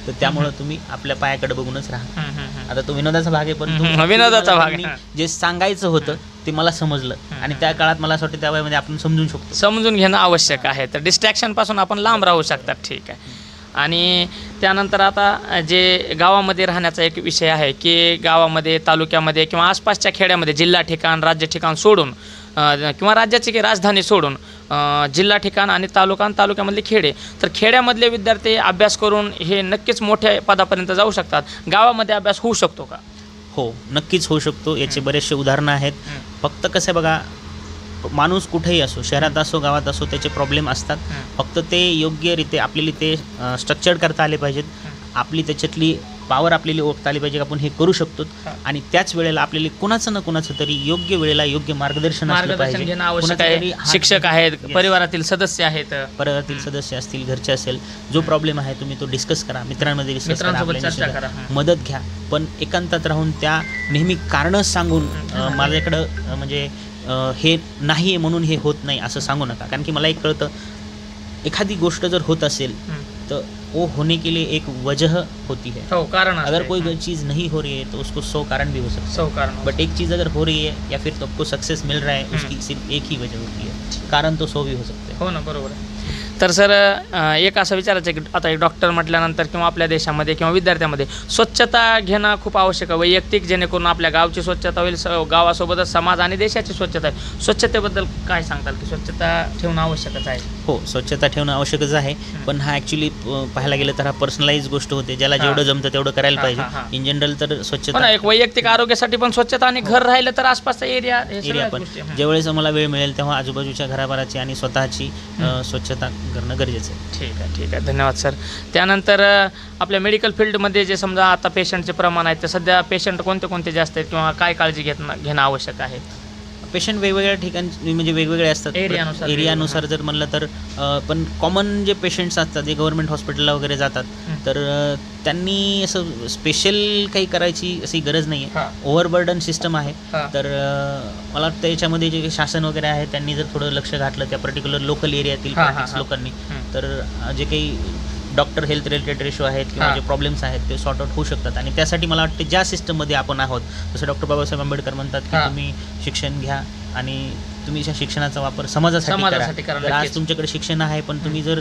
तर त्यामुळं तुम्ही आपल्या पायाकडे बघूनच राहा. आता तो विनोदाचा भाग आहे, पण विनोदाचा भाग जे सांगायचं होतं ते मला समजलं आणि त्या काळात मला असं वाटतं त्या वयामध्ये आपण समजून शकतो. समजून घेणं आवश्यक आहे. तर डिस्ट्रॅक्शनपासून आपण लांब राहू शकतात. ठीक आहे. आणि त्यानंतर आता जे गावामध्ये राहण्याचा एक विषय आहे की गावामध्ये, तालुक्यामध्ये किंवा आसपासच्या खेड्यामध्ये जिल्हा ठिकाण, राज्य ठिकाण सोडून किंवा राज्याची राजधानी सोडून जिल्हा ठिकाण आणि तालुक्यामधले खेडे, तर खेड्यामधले विद्यार्थी अभ्यास करून हे नक्कीच मोठ्या पदापर्यंत जाऊ शकतात. गावामध्ये अभ्यास होऊ शकतो का? हो, नक्कीच होऊ शकतो. याचे बरेचसे उदाहरणं आहेत. फक्त कसं बघा, माणूस कुठेही असो, शहरात असो गावात असो, त्याचे प्रॉब्लेम असतात. फक्त ते योग्यरीत्या आपल्याला ते स्ट्रक्चर्ड करता आले पाहिजेत. आपली त्याच्यातली पावर आपल्याला ओळखता आली पाहिजे की आपण हे करू शकतो आणि त्याच वेळेला आपल्याला कोणाचं ना कोणाचं तरी योग्य वेळेला योग्य मार्गदर्शन घेणं आवश्यक आहे. शिक्षक आहेत, परिवारातील सदस्य आहेत, परिवारातील सदस्य असतील, घरचे असेल, जो प्रॉब्लेम आहे तुम्ही तो डिस्कस करा, मित्रांमध्ये डिस्कस करा, मदत घ्या. पण एकांतात राहून त्या नेहमी कारणं सांगून माझ्याकडं म्हणजे हे नाही आहे म्हणून हे होत नाही असं सांगू नका. कारण की मला एक कळतं, एखादी गोष्ट जर होत असेल तो वो होने के लिए एक वजह होती है. तो कारण अगर कोई चीज़ नहीं हो रही है तो उसको 100 कारण भी हो सकते हैं. 100 कारण. बट एक चीज़ अगर हो रही है या फिर तो आपको सक्सेस मिल रहा है, उसकी सिर्फ एक ही वजह होती है. कारण तो 100 भी हो सकते हैं. हो ना, बरोबर आहे. तर सर एक असं विचारायचं की आता एक डॉक्टर म्हटल्यानंतर किंवा आपल्या देशामध्ये किंवा विद्यार्थ्यामध्ये स्वच्छता घेणं खूप आवश्यक आहे, वैयक्तिक, जेणेकरून आपल्या गावची स्वच्छता होईल, गावासोबतच समाज आणि देशाची स्वच्छता आहे. स्वच्छतेबद्दल काय सांगताल की स्वच्छता ठेवणं आवश्यकच आहे? हो, स्वच्छता ठेवणं आवश्यकच आहे, पण हा ॲक्च्युली पाहायला गेलं तर हा पर्सनलाइज गोष्ट होते. ज्याला जेवढं जमतं तेवढं करायला पाहिजे. इन जनरल तर स्वच्छता एक वैयक्तिक आरोग्यासाठी पण स्वच्छता आणि घर राहिलं तर आसपासचा एरिया पण ज्यावेळेस मला वेळ मिळेल तेव्हा आजूबाजूच्या घराभराची आणि स्वतःची स्वच्छता करणं गरजेचं आहे. ठीक आहे, ठीक आहे, धन्यवाद सर. त्यानंतर आपल्या मेडिकल फील्डमध्ये जे समजा आता पेशंटचे प्रमाण आहेत, तर सध्या पेशंट कोणते जास्त आहेत किंवा काय काळजी घेणं आवश्यक आहे? पेशंट वेगवेगळ्या ठिकाणी म्हणजे वेगवेगळे असतात एरियानुसार जर म्हणलं तर, पण कॉमन जे पेशंट्स असतात जे गव्हर्नमेंट हॉस्पिटलला वगैरे जातात तर त्यांनी असं स्पेशल काही करायची अशी गरज नाही आहे. ओव्हरबर्डन सिस्टम आहे, तर मला वाटतं याच्यामध्ये जे शासन वगैरे आहे त्यांनी जर थोडं लक्ष घातलं त्या पर्टिक्युलर लोकल एरियातील लोकांनी, तर जे काही डॉक्टर हेल्थ रिलेटेड रेशो आहेत किंवा जे प्रॉब्लेम्स आहेत ते सॉर्ट आउट होऊ शकतात. आणि त्यासाठी मला वाटते ज्या सिस्टममध्ये आपण आहोत, जसं डॉक्टर बाबासाहेब आंबेडकर म्हणतात की तुम्ही शिक्षण घ्या आणि तुम्ही त्या शिक्षणाचा वापर समाजासाठी करा. आज तुमच्याकडे शिक्षण आहे पण तुम्ही जर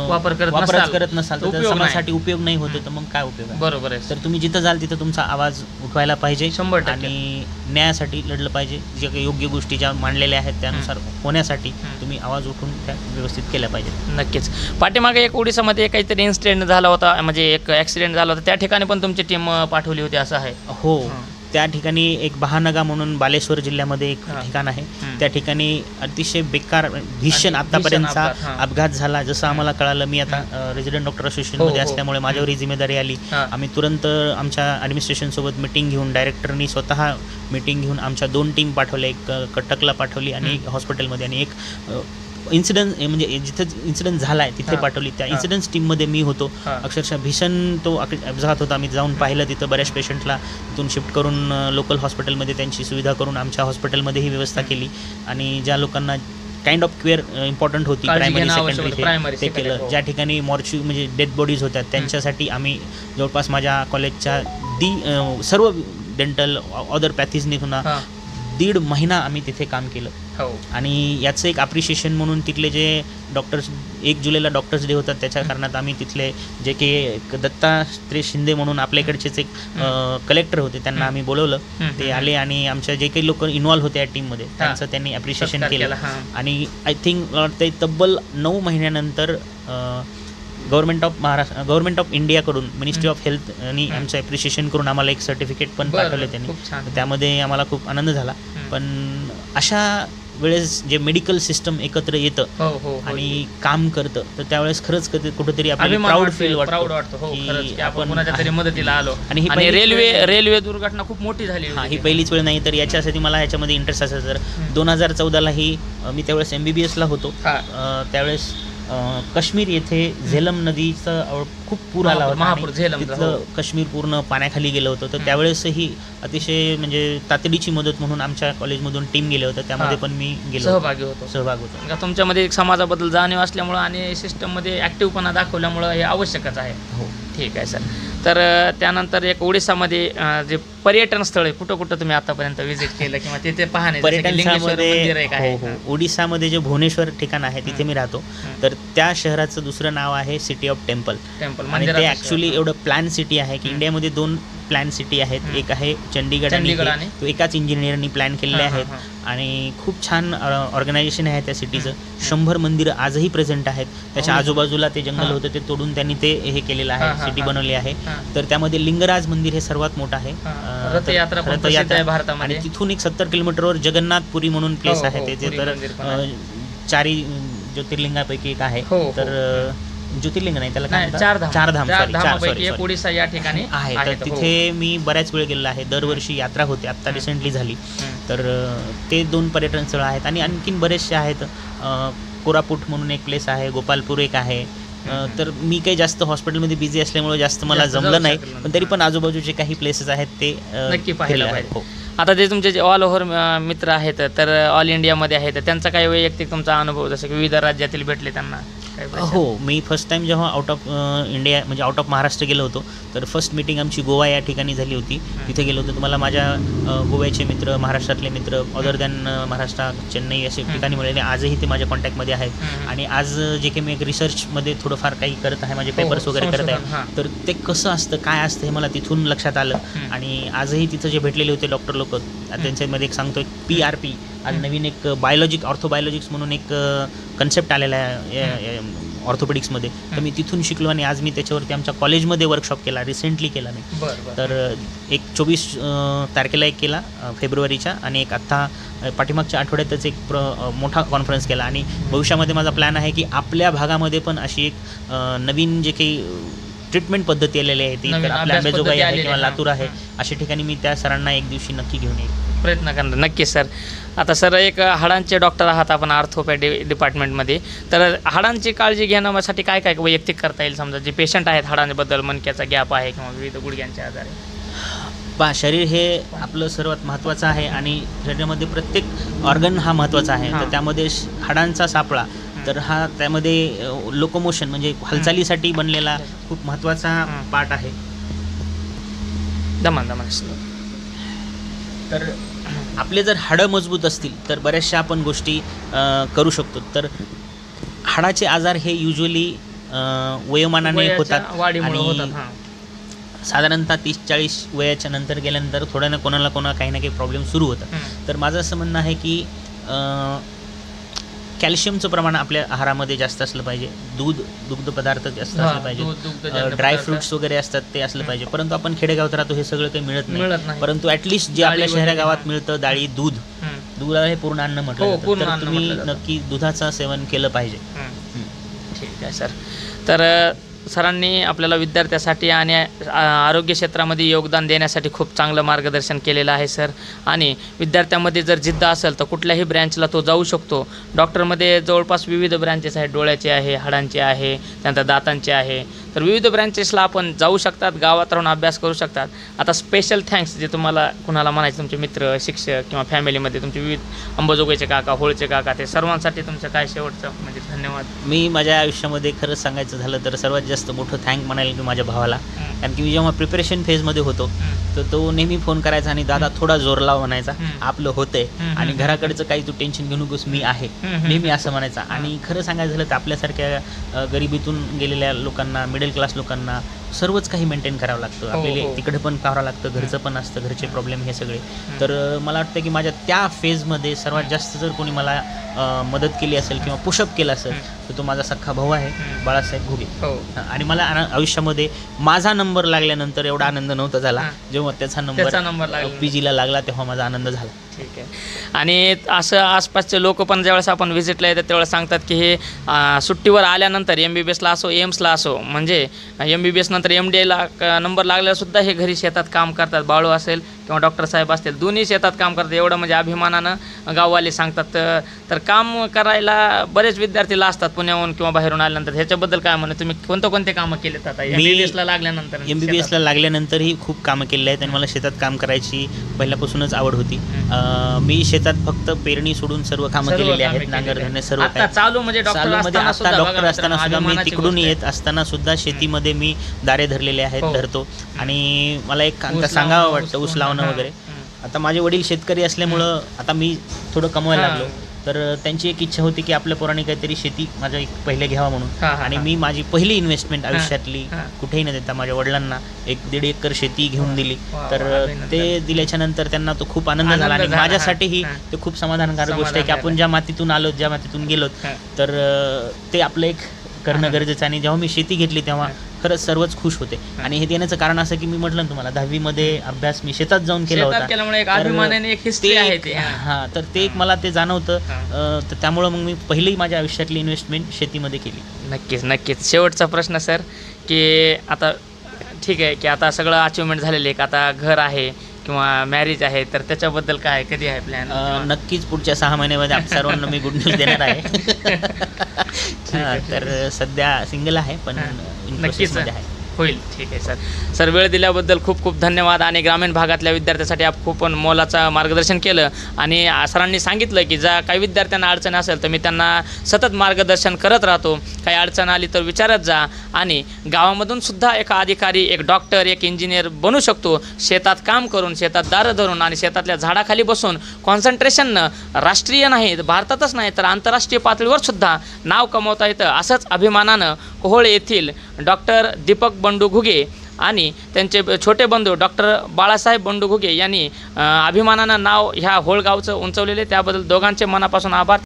वापरच करत नसाल तर समाजासाठी उपयोग नाही होते, तर मग काय उपयोग आहे? बरोबर आहे. तर तुम्ही जिथं जाल तिथं तुमचा आवाज उठवायला पाहिजे आणि न्यायासाठी लढलं पाहिजे. जे काही योग्य गोष्टी ज्या मांडलेल्या आहेत त्यानुसार होण्यासाठी तुम्ही आवाज उठून त्या व्यवस्थित केल्या पाहिजेत. नक्कीच. पाठीमागे एक ओडिसामध्ये काहीतरी इन्सिडेंट झाला होता, म्हणजे एक ॲक्सिडेंट झाला होता, त्या ठिकाणी पण तुमची टीम पाठवली होती असं आहे? हो, त्या ठिकाणी एक बहानगा म्हणून बालेश्वर जिल्ह्यामध्ये एक ठिकाण आहे, त्या ठिकाणी अतिशय बेकार भीषण आतापर्यंतचा अपघात झाला. जसं आम्हाला कळालं, मी आता रेसिडेंट डॉक्टर असोसिएशनमध्ये असल्यामुळे माझ्यावर ही जिम्मेदारी आली. आम्ही तुरंत आमच्या ॲडमिनिस्ट्रेशनसोबत मिटिंग घेऊन, डायरेक्टरनी स्वतः मिटिंग घेऊन आमच्या 2 टीम पाठवल्या, एक कटकला पाठवली आणि एक हॉस्पिटलमध्ये आणि एक इन्सिडेंट म्हणजे जिथं इन्सिडेंट झाला आहे तिथे पाठवली. त्या इन्सिडेंट्स टीममध्ये मी होतो. अक्षरशः भीषण तो अपघात होता. मी जाऊन पाहिलं तिथं बऱ्याच पेशंटला तिथून शिफ्ट करून लोकल हॉस्पिटलमध्ये त्यांची सुविधा करून आमच्या हॉस्पिटलमध्ये ही व्यवस्था केली आणि ज्या लोकांना काइंड ऑफ केअर इम्पॉर्टंट होती प्रायमरी सेकंडरी ते केलं. ज्या ठिकाणी मॉर्च्यू म्हणजे डेथ बॉडीज होत्या त्यांच्यासाठी आम्ही जवळपास माझ्या कॉलेजच्या सर्व डेंटल अदर पॅथीजने पुन्हा 1.5 महिना आम्ही तिथे काम केलं. आणि याचं एक अप्रिशिएशन म्हणून तिथले जे डॉक्टर्स 1 जुलैला डॉक्टर्स डे होतात त्याच्या कारणात आम्ही तिथले जे की दत्तात्रय शिंदे म्हणून आपल्याकडचेच एक कलेक्टर होते त्यांना आम्ही बोलवलं. ते आले आणि आमच्या जे काही लोक इन्व्हॉल्व होते या टीममध्ये त्यांचं त्यांनी अप्रिशिएशन केलं. आणि आय थिंक ते तब्बल 9 महिन्यानंतर गव्हर्नमेंट ऑफ इंडियाकडून मिनिस्ट्री ऑफ हेल्थ आणि आमचं ॲप्रिशिएशन करून आम्हाला एक सर्टिफिकेट पण पाठवले त्यांनी. त्यामध्ये आम्हाला खूप आनंद झाला. पण अशा वेळेस जे मेडिकल सिस्टम एकत्र येतं आणि काम करतं तर त्यावेळेस खरंच कुठेतरी आपल्याला प्राऊड फील वाटतो की आपण कोणाच्या तरी मदतीला आलो. आणि ही रेल्वे दुर्घटना खूप मोठी झाली. ही पहिलीच वेळ नाही. तर याच्यासाठी मला ह्याच्यामध्ये इंटरेस्ट असायचा. तर 2014लाही मी त्यावेळेस MBBSला होतो. त्यावेळेस काश्मीर येथे झेलम नदीचा खूप पूर आला होता. तिथलं काश्मीर पूर्ण पाण्याखाली गेलं होतं. तर त्यावेळेसही अतिशय म्हणजे तातडीची मदत म्हणून आमच्या कॉलेजमधून टीम गेले होतं. त्यामध्ये पण मी सहभाग होतो. तुमच्यामध्ये एक समाजाबद्दल जाणीव असल्यामुळं आणि सिस्टममध्ये ॲक्टिव्हपणा दाखवल्यामुळं हे आवश्यकच आहे. हो ठीक आहे सर. तर त्यानंतर एक ओडिसामध्ये जे पर्यटन स्थळ आहे कुठं तुम्ही आतापर्यंत व्हिजिट केलं किंवा तिथे पाहणे पर्यटन ओडिसामध्ये जे भुवनेश्वर ठिकाण आहे तिथे मी राहतो. तर त्या शहराचं दुसरं नाव आहे सिटी ऑफ टेम्पल. आणि ते ॲक्च्युली एवढं प्लॅन सिटी आहे की इंडियामध्ये 2 प्लॅन सिटी आहेत. एक आहे चंडीगड आणि तो एकाच इंजिनियरनी प्लॅन केलेले आहेत. आणि खूप छान ऑर्गनायझेशन आहे त्या सिटीचं. 100 मंदिरं आजही प्रेझेंट आहेत. त्याच्या आजूबाजूला ते जंगल होतं ते तोडून त्यांनी ते हे केलेलं आहे, सिटी बनवली आहे. तर त्यामध्ये लिंगराज मंदिर हे सर्वात मोठं आहे. रथयात्रा आणि तिथून एक 70 किलोमीटरवर जगन्नाथपुरी म्हणून प्लेस आहे. ते तर 4 ज्योतिर्लिंगापैकी एक आहे. तर ज्योतिर्लिंग नाही त्याला चारधाम ओडिसा या ठिकाणी आहे. तर तिथे मी बऱ्याच वेळ गेलेला आहे. दरवर्षी यात्रा होते. आत्ता रिसेंटली झाली. तर ते 2 पर्यटन स्थळं आहेत. आणि आणखीन बरेचसे आहेत. कोरापूट म्हणून एक प्लेस आहे. गोपालपूर एक आहे. तर मी काही जास्त हॉस्पिटलमध्ये बिझी असल्यामुळे जास्त मला जमलं नाही. पण तरी पण आजूबाजूचे काही प्लेसेस आहेत ते नक्की पाहायला पाहिजे. आता ते तुमचे जे ऑल ओव्हर मित्र आहेत तर ऑल इंडियामध्ये आहेत त्यांचा काही वैयक्तिक तुमचा अनुभव जसं की विविध राज्यातील भेटले त्यांना? हो, मी फर्स्ट टाईम जेव्हा आउट ऑफ इंडिया म्हणजे आउट ऑफ महाराष्ट्र गेलो होतो तर फर्स्ट मीटिंग आमची गोवा या ठिकाणी झाली होती. तिथे गेलो होतो. तुम्हाला माझ्या गोव्याचे मित्र, महाराष्ट्रातले मित्र अदर दॅन महाराष्ट्र, चेन्नई असे ठिकाणी मिळाले. आजही ते माझ्या कॉन्टॅक्टमध्ये आहेत. आणि आज जे काही मी एक रिसर्चमध्ये थोडंफार काही करत आहे, माझे पेपर्स वगैरे करत आहे, तर ते कसं असतं काय असतं हे मला तिथून लक्षात आलं. आणि आजही तिथं जे भेटलेले होते डॉक्टर लोक त्यांच्यामध्ये एक सांगतो एक PRP आज नवीन एक ऑर्थोबायोलॉजिक्स म्हणून एक कन्सेप्ट आलेला आहे ऑर्थोपेडिक्समध्ये. तर मी तिथून शिकलो आणि आज मी त्याच्यावरती आमच्या कॉलेजमध्ये वर्कशॉप केला. रिसेंटली केला मी. तर एक 24 तारखेला एक केला फेब्रुवारीच्या आणि एक आत्ता पाठीमागच्या आठवड्यातच एक मोठा कॉन्फरन्स केला. आणि भविष्यामध्ये माझा प्लॅन आहे की आपल्या भागामध्ये पण अशी एक नवीन जे काही ट्रीटमेंट पद्धती आलेली आहे ती आपल्या अंबेजोगाई आहे किंवा लातूर आहे अशा ठिकाणी मी त्या सरांना एक दिवशी नक्की घेऊन येईल. प्रयत्न करणार नक्कीच सर. आता सर एक हाडांचे डॉक्टर आहात आपण ऑर्थोपॅडी डिपार्टमेंटमध्ये. तर हाडांची काळजी घेण्यासाठी काय काय वैयक्तिक करता येईल समजा जे पेशंट आहेत हाडांबद्दल मणक्याचा गॅप आहे किंवा विविध गुडघ्यांचे आजार आहे? शरीर हे आपलं सर्वात महत्त्वाचं आहे आणि शरीरामध्ये प्रत्येक ऑर्गन हा महत्त्वाचा आहे. तर त्यामध्ये हाडांचा सापळा तर हा त्यामध्ये लोकोमोशन म्हणजे हालचालीसाठी बनलेला खूप महत्त्वाचा पार्ट आहे. दमान तर आपले जर हाडं मजबूत असतील तर बऱ्याचशा आपण गोष्टी करू शकतो. तर हाडाचे आजार हे युजली वयोमानाने होतात आणि साधारणतः 30-40 वयाच्या नंतर गेल्यानंतर थोड्या ना कोणाला काही ना काही प्रॉब्लेम सुरू होतात. तर माझं असं म्हणणं आहे की कॅल्शियमचं प्रमाण आपल्या आहारामध्ये जास्त असलं पाहिजे. दुग्ध पदार्थ जास्त असले पाहिजे. ड्राय फ्रुट्स वगैरे असतात ते असलं पाहिजे. परंतु आपण खेडेगावात राहतो हे सगळं काही मिळत नाही. परंतु ॲटलिस्ट जे आपल्या शहरा गावात मिळतं डाळी दुधाला हे पूर्ण अन्न म्हटलं जातं. तर तुम्ही नक्की दुधाचं सेवन केलं पाहिजे. ठीक आहे सर. तर सरांनी आपल्याला विद्यार्थ्यासाठी आणि आरोग्य क्षेत्रामध्ये योगदान देण्यासाठी खूप चांगलं मार्गदर्शन केलेलं आहे सर. आणि विद्यार्थ्यामध्ये जर जिद्द असेल तर कुठल्याही ब्रँचला तो जाऊ शकतो. डॉक्टरमध्ये जवळपास विविध ब्रँचेस आहेत, डोळ्याचे आहे, हाडांचे आहे, त्यानंतर दातांचे आहे. तर विविध ब्रँचेसला आपण जाऊ शकतात, गावात राहून अभ्यास करू शकतात. आता स्पेशल थँक्स जे तुम्हाला कुणाला म्हणायचं, तुमचे मित्र, शिक्षक किंवा फॅमिलीमध्ये तुमचे विविध अंबाजोगाईचे काका, होळचे काका, ते सर्वांसाठी तुमचं काय शेवटचं म्हणजे धन्यवाद. मी माझ्या आयुष्यामध्ये खरंच सांगायचं झालं तर सर्वात जास्त मोठं थँक म्हणाल की माझ्या भावाला. कारण की मी जेव्हा प्रिपरेशन फेजमध्ये होतो तर तो नेहमी फोन करायचा आणि दादा थोडा जोर लाव म्हणायचा, आपलं होतंय आणि घराकडचं काही तू टेन्शन घेऊ नकोस, मी आहे, नेहमी असं म्हणायचा. आणि खरं सांगायचं झालं तर आपल्यासारख्या गरिबीतून गेलेल्या लोकांना, मिडल क्लास लोकांना सर्वच काही मेंटेन करावं लागतं. आपल्याला तिकडे पण करावं लागतं, घरचं पण असतं, घरचे प्रॉब्लेम हे सगळे. तर मला वाटतं की माझ्या त्या फेजमध्ये सर्वात जास्त जर कोणी मला मदत केली असेल किंवा पुशअप केलं असेल तर तो माझा सख्खा भाऊ आहे, बाळासाहेब घुगे. आणि मला आयुष्यामध्ये माझा नंबर लागल्यानंतर एवढा आनंद नव्हता झाला जेव्हा त्याचा नंबर PGला लागला, तेव्हा माझा आनंद झाला. ठीक आहे. आणि असं आसपासचे लोक पण ज्यावेळेस आपण व्हिजिटला येतात त्यावेळेस सांगतात की हे सुट्टीवर आल्यानंतर MBBSला असो, एम्सला असो, म्हणजे MBBS नंतर MDला नंबर लागल्यासुद्धा हे घरी शेतात काम करतात. बाळू असेल किंवा डॉक्टर साहेब असतील, दोन्ही शेतात काम करतात. एवढं म्हणजे अभिमानानं गाववाले सांगतात. तर काम करायला बरेच विद्यार्थी लाजतात पुण्याहून किंवा बाहेरून आल्यानंतर. ह्याच्याबद्दल काय म्हणा, तुम्ही कोणते कामं केलेत आता MBBSला लागल्यानंतर? MBBSला लागल्यानंतरही खूप कामं केली आहेत आणि मला शेतात काम करायची पहिल्यापासूनच आवड होती. मी शेतात फक्त पेरणी सोडून सर्व कामं केलेली आहेत, नांगर धरणे सर्व काही. चालूमध्ये डॉक्टर असताना सुद्धा मी तिकडून येत असताना सुद्धा शेतीमध्ये मी दारे धरलेले आहेत, धरतो. आणि मला एक सांगावं वाटतं ऊस लावणं वगैरे. आता माझे वडील शेतकरी असल्यामुळं आता मी थोडं कमवायला लागलो, तर त्यांची एक इच्छा होती की आपल्या पोरांनी काहीतरी शेती माझ्या एक पहिले घ्यावा म्हणून. आणि मी माझी पहिली इन्व्हेस्टमेंट आयुष्यातली कुठेही न देता माझ्या वडिलांना 1-1.5 एकर शेती घेऊन दिली. तर ते दिल्याच्या नंतर त्यांना तो खूप आनंद झाला आणि माझ्यासाठीही ते खूप समाधानकारक गोष्ट आहे की आपण ज्या मातीतून आलो, ज्या मातीतून गेलो, तर ते आपलं एक करणं गरजेचं. आणि जेव्हा मी शेती घेतली तेव्हा खरंच सर्वच खुश होते. आणि हे देण्याचं कारण असं की मी म्हटलं ना तुम्हाला 10वी अभ्यास मी शेतात जाऊन केला होता. तर ते एक मला ते जाणवतं. तर त्यामुळं मग मी पहिली माझ्या आयुष्यातली इन्व्हेस्टमेंट शेतीमध्ये केली. नक्कीच. शेवटचा प्रश्न सर, की आता ठीक आहे की आता सगळं अचिव्हमेंट झालेलं आहे, की आता घर आहे किंवा मॅरेज आहे, तर त्याच्याबद्दल काय कधी आहे प्लॅन? नक्कीच पुढच्या 6 महिन्यामध्ये सर्वांना मी गुड न्यूज देणार आहे. तर सध्या सिंगल आहे पण नक्कीच होईल. ठीक आहे सर. वेळ दिल्याबद्दल खूप खूप धन्यवाद. आणि ग्रामीण भागातल्या विद्यार्थ्यांसाठी आपण खूप मोलाचं मार्गदर्शन केलं. आणि सरांनी सांगितलं की ज्या काही विद्यार्थ्यांना अडचण असेल तर मी त्यांना सतत मार्गदर्शन करत राहतो. काही अडचण आली तर विचारत जा. आणि गावामधून सुद्धा एक अधिकारी, एक डॉक्टर, एक इंजिनियर बनू शकतो. शेतात काम करून, शेतात दारं धरून आणि शेतातल्या झाडाखाली बसून कॉन्सन्ट्रेशननं राष्ट्रीय नाही, भारतातच नाही तर आंतरराष्ट्रीय पातळीवर सुद्धा नाव कमवता येतं. असंच अभिमानानं कोहोळ येथील डॉक्टर दीपक बंडू घुगे आणि त्यांचे छोटे बंधू डॉक्टर बाळासाहेब बंडू घुगे यांनी अभिमानानं नाव ह्या होळगावचं उंचवलेले. त्याबद्दल दोघांचे मनापासून आभार.